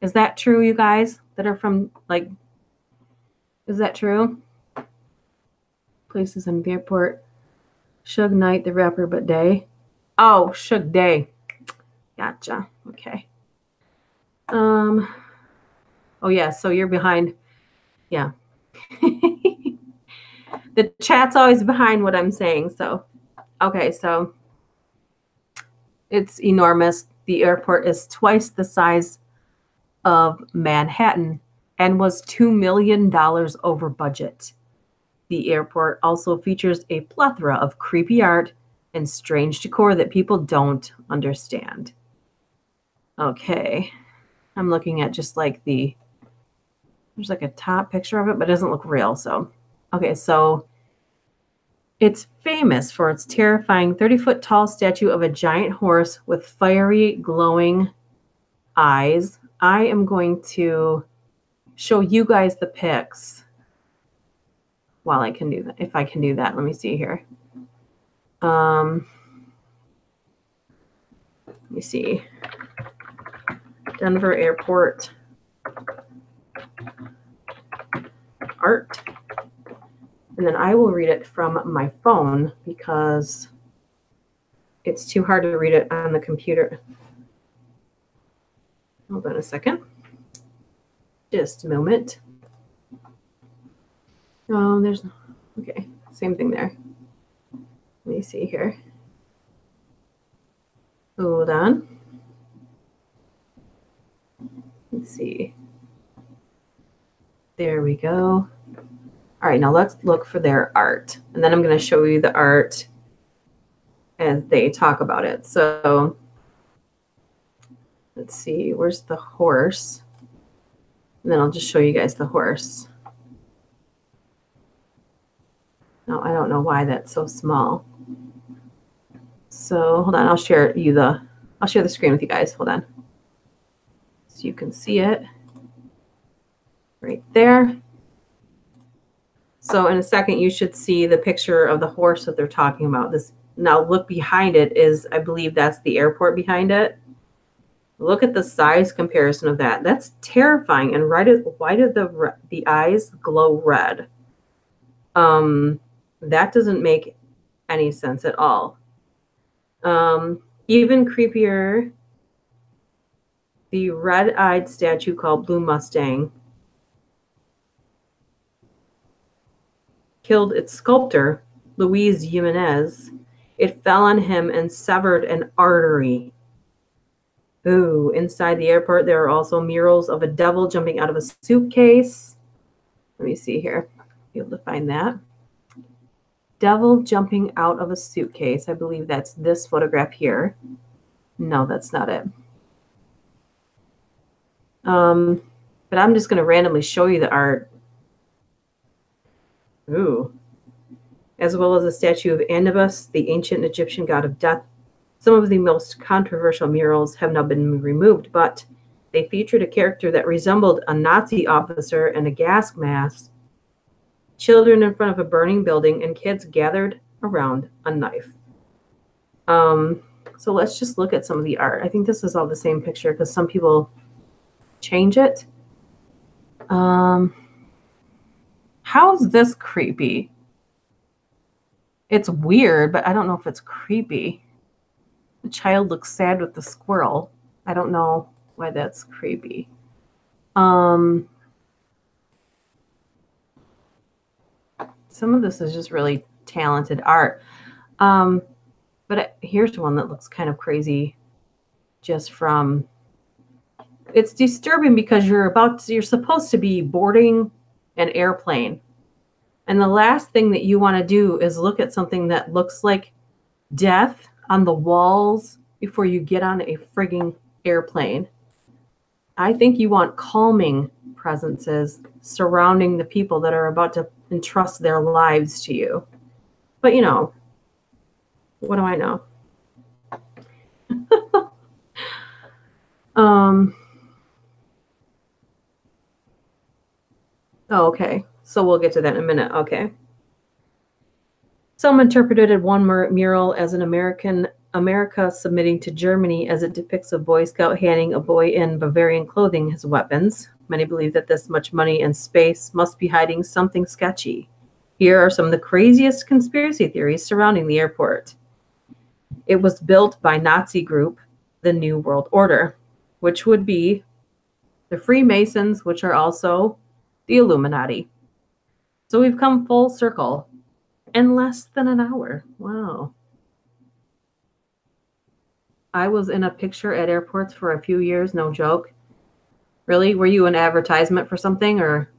[SPEAKER 3] Is that true, you guys that are from, like, is that true? Places in the airport. Suge Knight, the rapper, but Day. Oh, Suge Day. Gotcha. Okay. Oh yeah, so you're behind. Yeah. The chat's always behind what I'm saying. So, okay, so it's enormous. The airport is twice the size of Manhattan and was $2 million over budget. The airport also features a plethora of creepy art and strange decor that people don't understand. Okay, I'm looking at just like there's like a top picture of it, but it doesn't look real. So, okay, so it's famous for its terrifying 30-foot tall statue of a giant horse with fiery, glowing eyes. I am going to show you guys the pics while I can do that. If I can do that, let me see here. Let me see. Denver Airport art. And then I will read it from my phone because it's too hard to read it on the computer. Hold on a second. Just a moment. Oh, there's, okay, same thing there. Let me see here. Hold on. Let's see. There we go. All right, now let's look for their art. And then I'm going to show you the art as they talk about it. So let's see, where's the horse? And then I'll just show you guys the horse. Now I don't know why that's so small. So hold on, I'll share the screen with you guys. Hold on. So you can see it right there. So in a second, you should see the picture of the horse that they're talking about. This now look behind it is, I believe that's the airport behind it. Look at the size comparison of that. That's terrifying. And why did the eyes glow red? That doesn't make any sense at all. Even creepier, the red-eyed statue called Blue Mustang killed its sculptor, Luis Jimenez. It fell on him and severed an artery. Ooh, inside the airport, there are also murals of a devil jumping out of a suitcase. Let me see here. Be able to find that. Devil jumping out of a suitcase. I believe that's this photograph here. No, that's not it. But I'm just going to randomly show you the art. Ooh. As well as a statue of Anubis, the ancient Egyptian god of death. Some of the most controversial murals have now been removed, but they featured a character that resembled a Nazi officer in a gas mask, children in front of a burning building, and kids gathered around a knife. So let's just look at some of the art. I think this is all the same picture because some people change it. How is this creepy? It's weird, but I don't know if it's creepy. The child looks sad with the squirrel. I don't know why that's creepy. Some of this is just really talented art. But here's one that looks kind of crazy just from... It's disturbing because you're supposed to be boarding an airplane. And the last thing that you want to do is look at something that looks like death on the walls before you get on a frigging airplane. I think you want calming presences surrounding the people that are about to entrust their lives to you. But, you know, what do I know? Oh, okay. So we'll get to that in a minute. Okay. Some interpreted one mural as an America submitting to Germany, as it depicts a Boy Scout handing a boy in Bavarian clothing his weapons. Many believe that this much money and space must be hiding something sketchy. Here are some of the craziest conspiracy theories surrounding the airport. It was built by Nazi group, the New World Order, which would be the Freemasons, which are also the Illuminati. So we've come full circle in less than an hour. Wow. I was in a picture at airports for a few years, no joke. Really? Were you an advertisement for something, or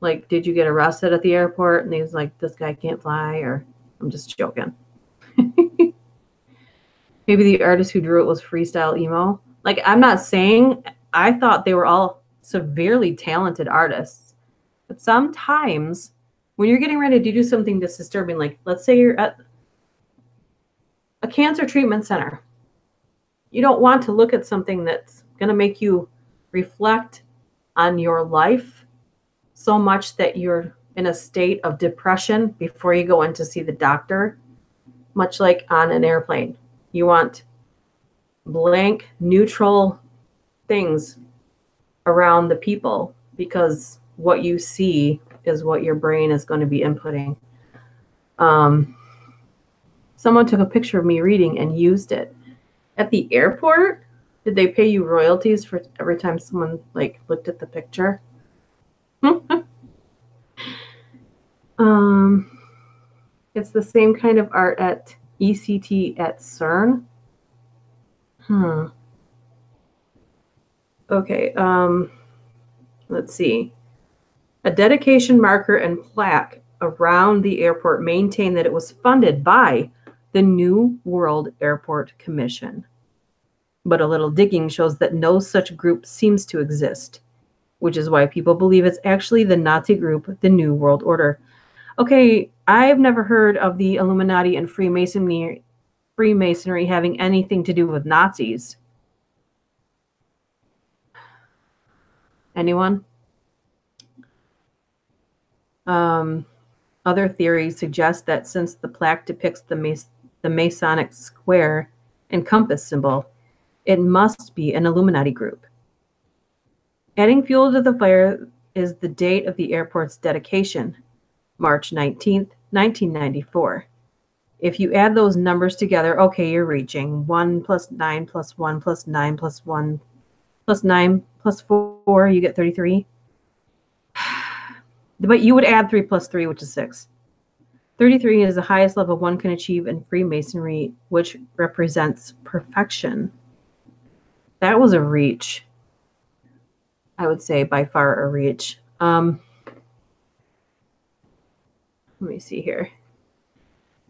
[SPEAKER 3] like did you get arrested at the airport and he was like, this guy can't fly? Or I'm just joking. Maybe the artist who drew it was freestyle emo. Like, I'm not saying, I thought they were all severely talented artists. But sometimes when you're getting ready to do something that's disturbing, like let's say you're at a cancer treatment center, you don't want to look at something that's going to make you reflect on your life so much that you're in a state of depression before you go in to see the doctor, much like on an airplane. You want blank, neutral things around the people because what you see is what your brain is going to be inputting. Someone took a picture of me reading and used it. At the airport, did they pay you royalties for every time someone like looked at the picture? It's the same kind of art at ECT at CERN. Okay, let's see. A dedication marker and plaque around the airport maintain that it was funded by the New World Airport Commission. But a little digging shows that no such group seems to exist, which is why people believe it's actually the Nazi group, the New World Order. Okay, I've never heard of the Illuminati and Freemasonry having anything to do with Nazis. Anyone? Other theories suggest that since the plaque depicts the Masonic square and compass symbol, it must be an Illuminati group. Adding fuel to the fire is the date of the airport's dedication, March 19th, 1994. If you add those numbers together, okay, you're reaching 1 plus 9 plus 1 plus 9 plus 1 plus 9 plus 4, you get 33. But you would add 3 plus 3, which is 6. 33 is the highest level one can achieve in Freemasonry, which represents perfection. That was a reach. I would say by far a reach. Let me see here.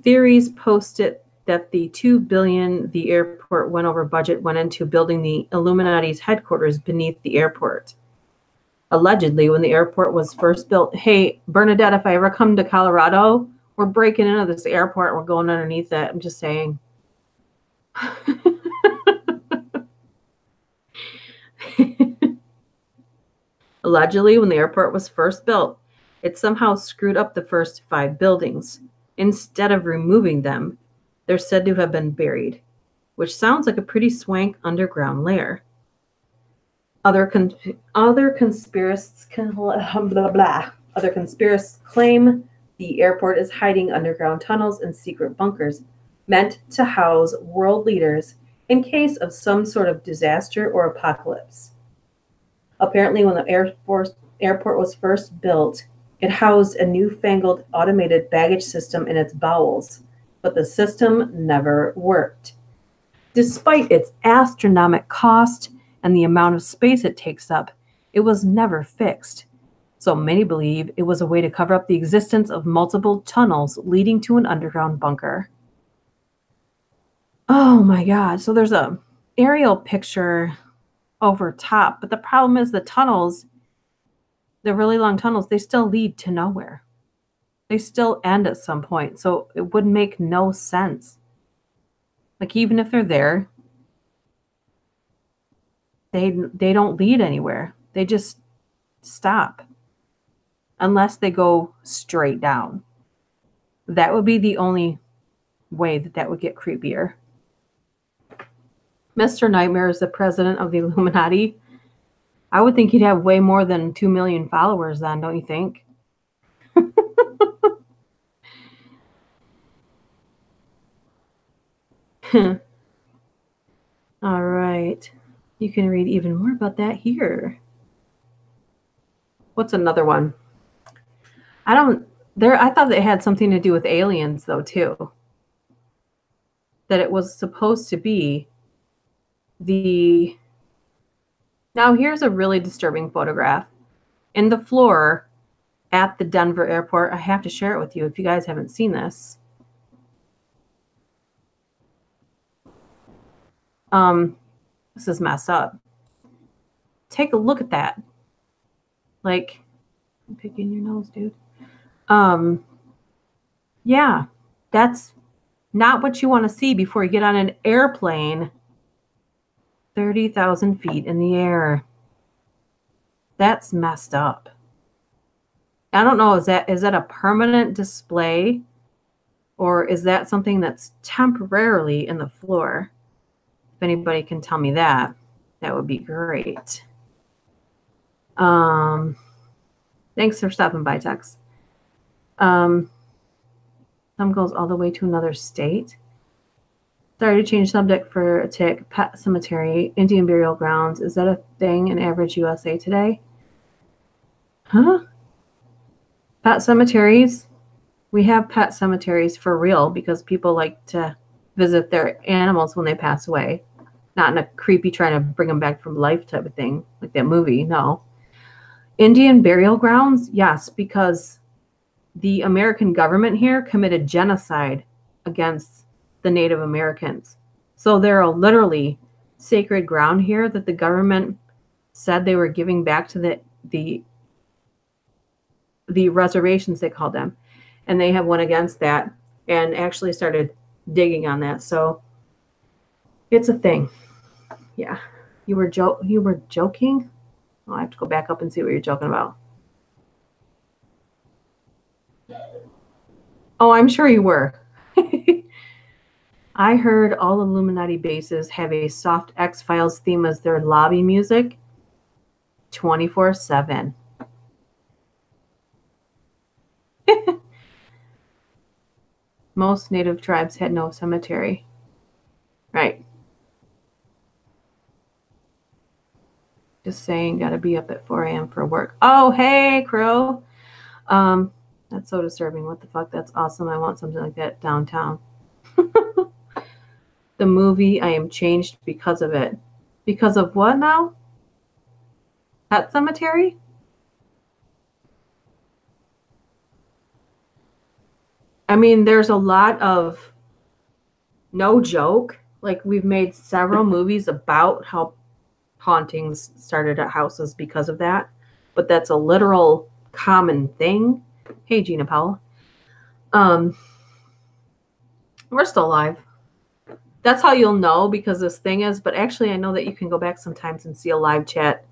[SPEAKER 3] Theories posted that the $2 billion the airport went over budget went into building the Illuminati's headquarters beneath the airport. Allegedly, when the airport was first built, hey, Bernadette, if I ever come to Colorado, we're breaking into this airport. We're going underneath it. I'm just saying. Allegedly, when the airport was first built, it somehow screwed up the first 5 buildings. Instead of removing them, they're said to have been buried, which sounds like a pretty swank underground lair. Other conspiracists claim the airport is hiding underground tunnels and secret bunkers meant to house world leaders in case of some sort of disaster or apocalypse. Apparently, when the airport was first built, it housed a newfangled automated baggage system in its bowels, but the system never worked. Despite its astronomical cost and the amount of space it takes up, it was never fixed. So many believe it was a way to cover up the existence of multiple tunnels leading to an underground bunker. Oh my God. So there's a aerial picture over top, but the problem is the tunnels, the really long tunnels, they still lead to nowhere. They still end at some point. So it would make no sense. Like even if they're there, they don't lead anywhere. They just stop. Unless they go straight down. That would be the only way that would get creepier. Mr. Nightmare is the president of the Illuminati. I would think he'd have way more than 2 million followers then, don't you think? All right. You can read even more about that here. What's another one? I thought it had something to do with aliens, though, too. That it was supposed to be the... Now, here's a really disturbing photograph. In the floor at the Denver airport, I have to share it with you if you guys haven't seen this. This is messed up. Take a look at that. Like, I'm picking your nose, dude. Yeah, that's not what you want to see before you get on an airplane 30,000 feet in the air. That's messed up. I don't know, is that a permanent display or is that something that's temporarily in the floor? If anybody can tell me that, that would be great. Thanks for stopping by, Tex. Some goes all the way to another state. Sorry to change subject for a tick. Pet cemetery, Indian burial grounds. Is that a thing in average USA today? Huh? Pet cemeteries? We have pet cemeteries for real because people like to visit their animals when they pass away. Not in a creepy trying to bring them back from life type of thing, like that movie, no. Indian burial grounds? Yes, because the American government here committed genocide against the Native Americans. So there are literally sacred ground here that the government said they were giving back to the reservations, they called them. And they have went against that and actually started digging on that. So it's a thing. Yeah. You were joking? I'll have to go back up and see what you're joking about. Oh, I'm sure you were. I heard all Illuminati bases have a soft X-Files theme as their lobby music 24/7. Most native tribes had no cemetery. Right. Just saying, gotta be up at 4 a.m. for work. Oh, hey, Crow. That's so disturbing. What the fuck? That's awesome. I want something like that downtown. The movie, I am changed because of it. Because of what now? Pet Cemetery? I mean, there's a lot of, no joke, like we've made several movies about how hauntings started at houses because of that. But that's a literal common thing. Hey, Gina Powell. We're still alive. That's how you'll know, because this thing is, but actually I know that you can go back sometimes and see a live chat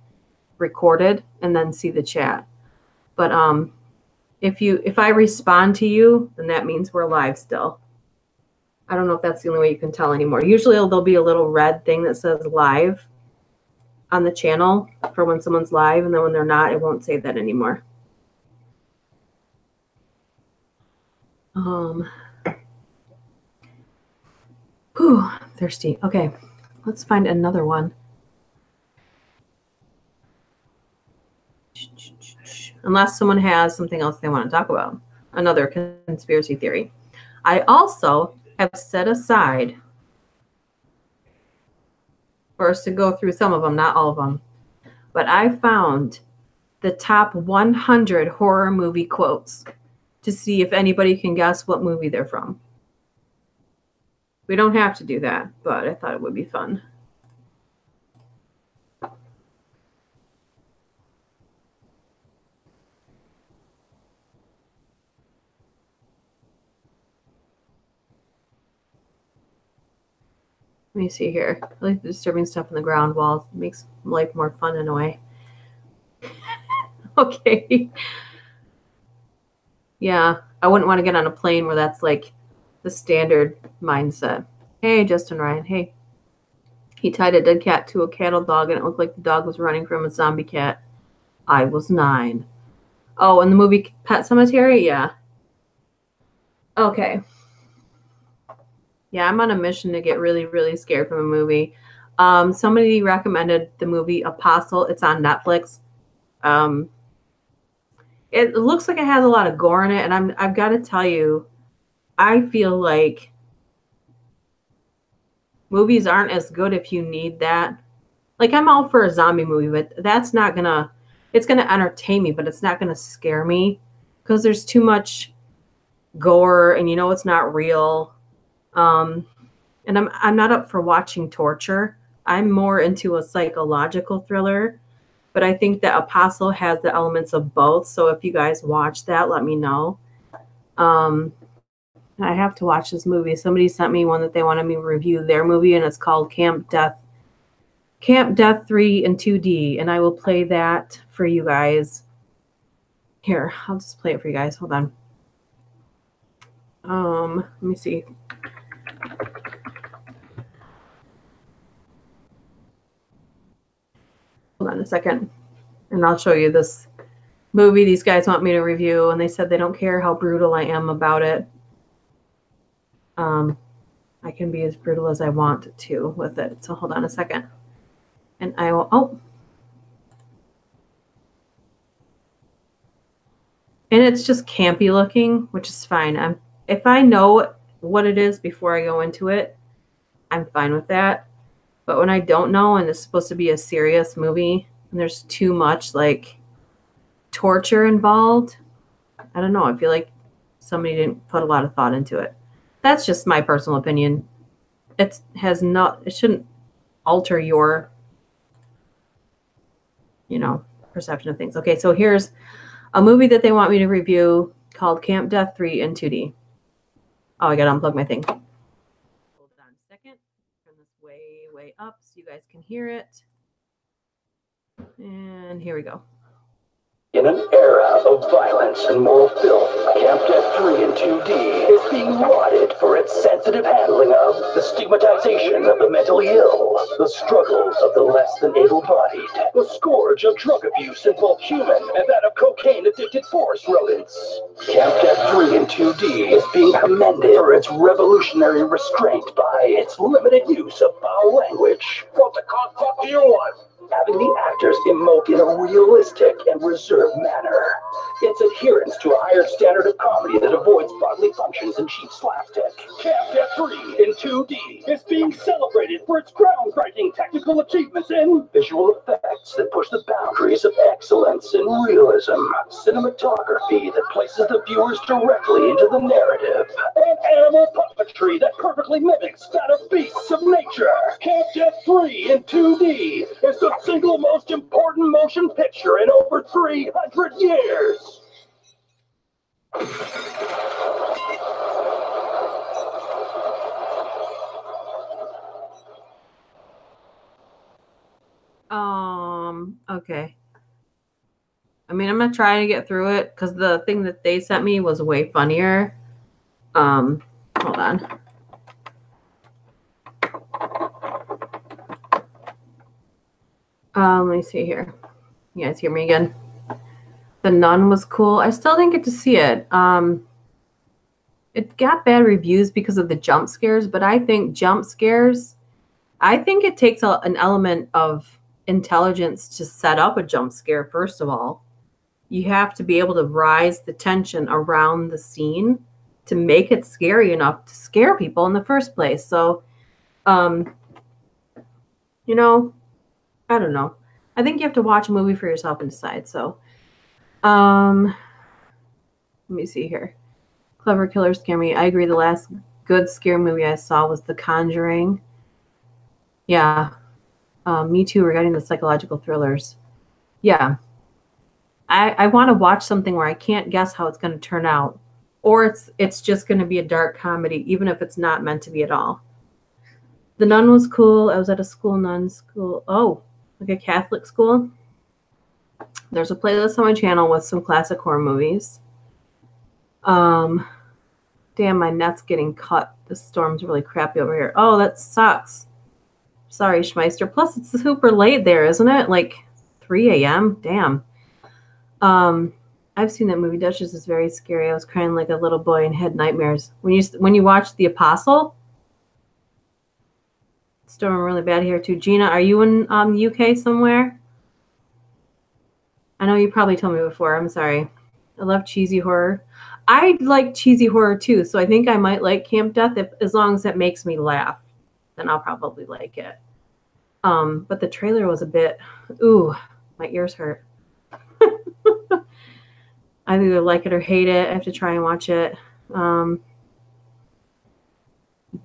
[SPEAKER 3] recorded and then see the chat. But if I respond to you, then that means we're live still. I don't know if that's the only way you can tell anymore. Usually there'll be a little red thing that says live on the channel for when someone's live, and then when they're not, it won't say that anymore. Whew, thirsty. Okay, let's find another one. Unless someone has something else they want to talk about. Another conspiracy theory. I also have set aside for us to go through some of them, not all of them. But I found the top 100 horror movie quotes to see if anybody can guess what movie they're from. We don't have to do that, but I thought it would be fun. Let me see here. I like the disturbing stuff on the ground walls. It makes life more fun in a way. Okay. Yeah, I wouldn't want to get on a plane where that's like the standard mindset. Hey, Justin Ryan. Hey. He tied a dead cat to a cattle dog, and it looked like the dog was running from a zombie cat. I was 9. Oh, in the movie Pet Cemetery? Yeah. Okay. Yeah, I'm on a mission to get really, really scared from a movie. Somebody recommended the movie Apostle. It's on Netflix. It looks like it has a lot of gore in it, and I've got to tell you, I feel like movies aren't as good if you need that. Like, I'm all for a zombie movie, but that's not gonna, it's gonna entertain me, but it's not gonna scare me because there's too much gore, and you know it's not real. And I'm not up for watching torture. I'm more into a psychological thriller, but I think that Apostle has the elements of both. So if you guys watch that, let me know. I have to watch this movie. Somebody sent me one that they wanted me to review their movie, and it's called Camp Death 3 in 2D, and I will play that for you guys. Here, I'll just play it for you guys. Hold on. Let me see. Hold on a second, and I'll show you this movie these guys want me to review, and they said they don't care how brutal I am about it. I can be as brutal as I want to with it. So hold on a second, and I will. Oh, and it's just campy looking, which is fine. If I know what it is before I go into it, I'm fine with that. But when I don't know, and it's supposed to be a serious movie, and there's too much like torture involved, I don't know. I feel like somebody didn't put a lot of thought into it. That's just my personal opinion. It shouldn't alter your, perception of things. Okay, so here's a movie that they want me to review. called Camp Death 3 in 2D. Oh, I got to unplug my thing. Hold on a second. Turn this way, way up so you guys can hear it. And here we go.
[SPEAKER 2] In an era of violence and moral filth, Camp Death 3 in 2D is being lauded for its sensitive handling of the stigmatization of the mentally ill, the struggles of the less than able-bodied, the scourge of drug abuse in both human and that of cocaine-addicted forest rodents. Camp Death 3 in 2D is being commended for its revolutionary restraint by its limited use of foul language. What the fuck do you want? Having the actors emote in a realistic and reserved manner. Its adherence to a higher standard of comedy that avoids bodily functions and cheap slapstick. Camp Death 3 in 2D is being celebrated for its groundbreaking technical achievements in visual effects that push the boundaries of excellence and realism, cinematography that places the viewers directly into the narrative, and animal puppetry that perfectly mimics that of beasts of nature. Camp Death 3 in 2D is the single most important motion picture in over 300 years.
[SPEAKER 3] Okay. I mean, I'm not trying to get through it because the thing that they sent me was way funnier. Hold on. Let me see here. You guys hear me again? The Nun was cool. I still didn't get to see it. It got bad reviews because of the jump scares, but I think it takes an element of intelligence to set up a jump scare, first of all. You have to be able to rise the tension around the scene to make it scary enough to scare people in the first place. So, you know, I don't know. I think you have to watch a movie for yourself and decide. So, let me see here. Clever killers scare me. I agree. The last good scare movie I saw was The Conjuring. Yeah. Me too, regarding the psychological thrillers. Yeah. I want to watch something where I can't guess how it's going to turn out. Or it's just going to be a dark comedy, even if it's not meant to be at all. The Nun was cool. I was at a nun school. Oh, like a Catholic school. There's a playlist on my channel with some classic horror movies. Damn, my net's getting cut. The storm's really crappy over here. Oh, that sucks. Sorry, Schmeister. Plus, it's super late there, isn't it? Like 3 a.m.? Damn. I've seen that movie. Duchess is very scary. I was crying like a little boy and had nightmares. When you watched The Apostle? Storm really bad here too. Gina, are you in the UK somewhere? I know you probably told me before. I'm sorry. I love cheesy horror. I like cheesy horror too, so I think I might like Camp Death as long as it makes me laugh. Then I'll probably like it. But the trailer was a bit, ooh, my ears hurt. I either like it or hate it. I have to try and watch it.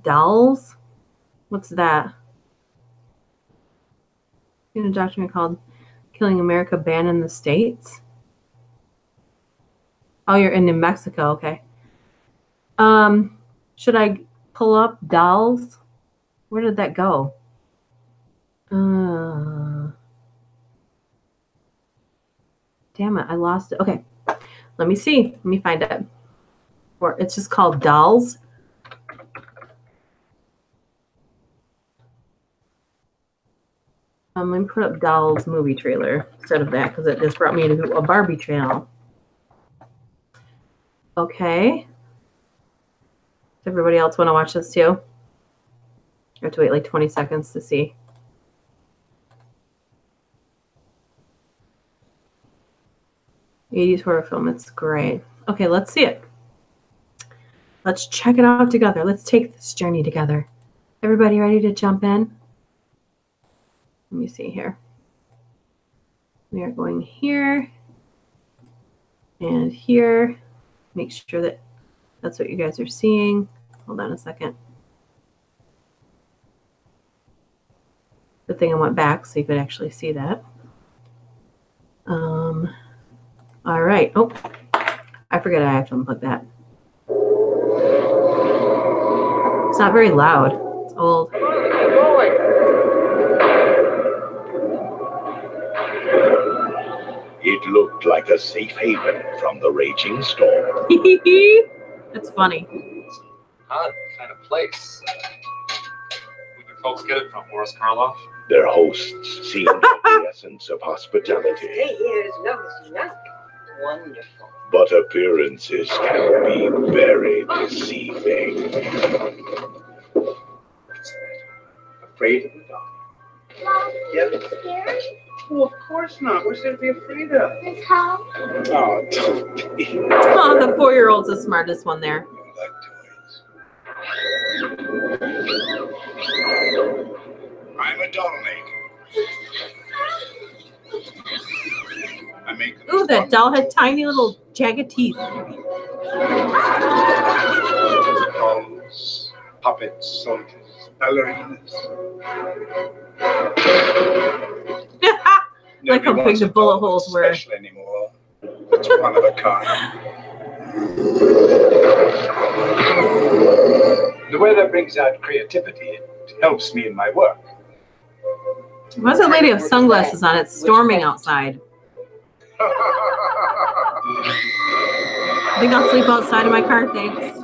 [SPEAKER 3] Dolls? What's that? In a documentary called Killing America Banned in the States. Oh, you're in New Mexico. Okay. Should I pull up Dolls? Where did that go? Damn it, I lost it. Okay. Let me see. Let me find it. Or it's just called Dolls. Let me put up Dolls movie trailer instead of that because it just brought me to a Barbie channel. Okay. Does everybody else want to watch this too? I have to wait like 20 seconds to see. '80s horror film. It's great. Okay, let's see it. Let's check it out together. Let's take this journey together. Everybody ready to jump in? Let me see here. We are going here and here. Make sure that that's what you guys are seeing. Hold on a second. Good thing I went back so you could actually see that. All right. Oh, I I forget I have to unplug that. It's not very loud. It's old.
[SPEAKER 2] It looked like a safe haven from the raging storm.
[SPEAKER 3] It's funny.
[SPEAKER 4] Odd kind of place. Where do folks get it from? Boris Karloff?
[SPEAKER 2] Their hosts seemed of the essence of hospitality.
[SPEAKER 5] Stay here as long as you like. Wonderful.
[SPEAKER 2] But appearances can be very deceiving.
[SPEAKER 4] What's that? Afraid of the dark?
[SPEAKER 6] Mom,
[SPEAKER 4] Yep.
[SPEAKER 6] you scared?
[SPEAKER 4] Oh, of course not. What's there to be afraid of?
[SPEAKER 6] Miss Hall?
[SPEAKER 4] Oh, don't be.
[SPEAKER 3] Oh, the 4-year-old's the smartest one there.
[SPEAKER 4] Like toys. I'm a doll maker. I make them.
[SPEAKER 3] Ooh, that doll had tiny little jagged teeth.
[SPEAKER 4] Dolls, puppets, soldiers, ballerinas.
[SPEAKER 3] Like how big the bullet holes were.
[SPEAKER 4] Special anymore. It's one of a kind. The weather brings out creativity. It helps me in my work.
[SPEAKER 3] Why is that lady have sunglasses on? It's storming outside. I think I'll sleep outside of my car, thanks.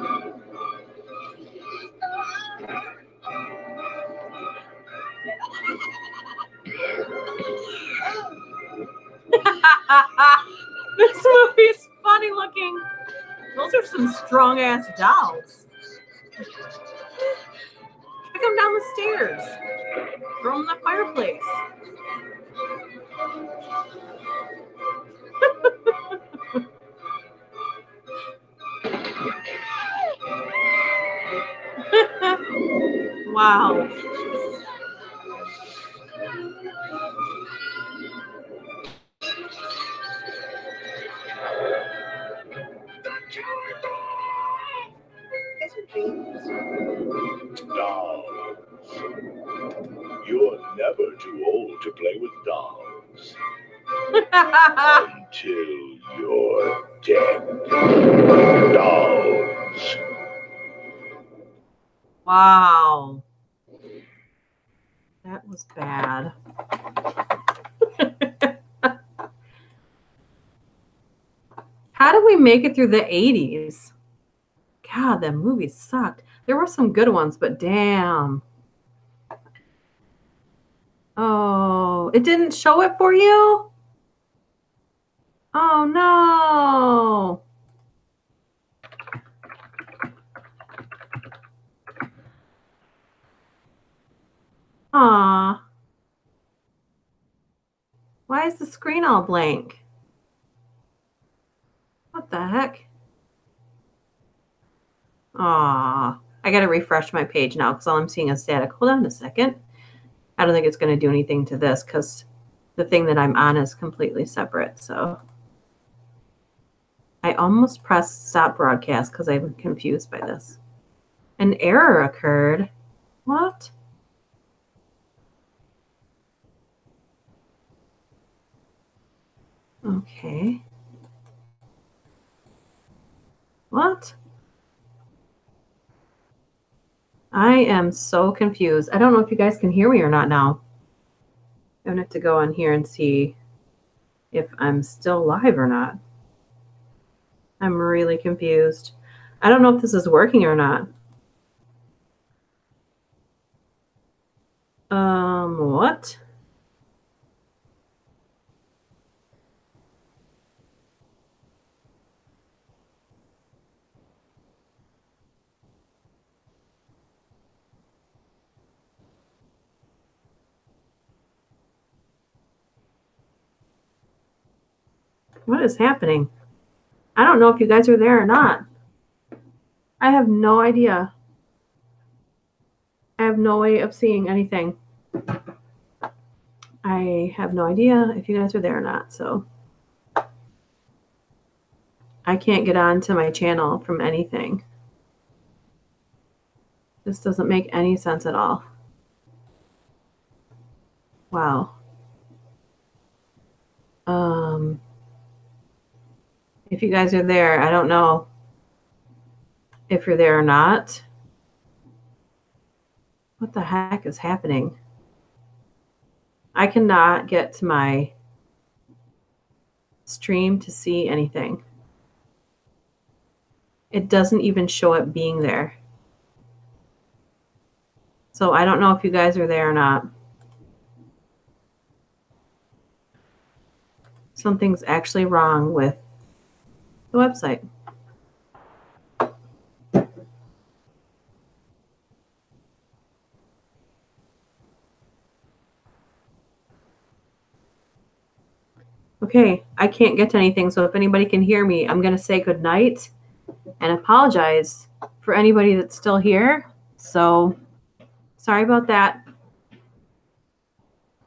[SPEAKER 3] This movie is funny looking. Those are some strong ass dolls. Kick them down the stairs. Throw them in the fireplace. Wow.
[SPEAKER 2] Dolls. You're never too old to play with dolls. Until you're dead. Dolls.
[SPEAKER 3] Wow. That was bad. How did we make it through the 80s? God, that movie sucked. There were some good ones, but damn. Oh, it didn't show it for you? Oh, no. Aw. Why is the screen all blank? What the heck? Aw. I gotta refresh my page now because all I'm seeing is static. Hold on a second. I don't think it's going to do anything to this because the thing that I'm on is completely separate. So I almost pressed stop broadcast because I'm confused by this. An error occurred. What? Okay. What? I am so confused. I don't know if you guys can hear me or not now. I'm going to have to go on here and see if I'm still live or not. I'm really confused. I don't know if this is working or not. What? What is happening? I don't know if you guys are there or not. I have no idea. I have no way of seeing anything. I have no idea if you guys are there or not, so I can't get on to my channel from anything. This doesn't make any sense at all. Wow. If you guys are there, I don't know if you're there or not. What the heck is happening? I cannot get to my stream to see anything. It doesn't even show it being there. So I don't know if you guys are there or not. Something's actually wrong with the website. Okay, I can't get to anything, so if anybody can hear me, I'm going to say good night and apologize for anybody that's still here. So sorry about that.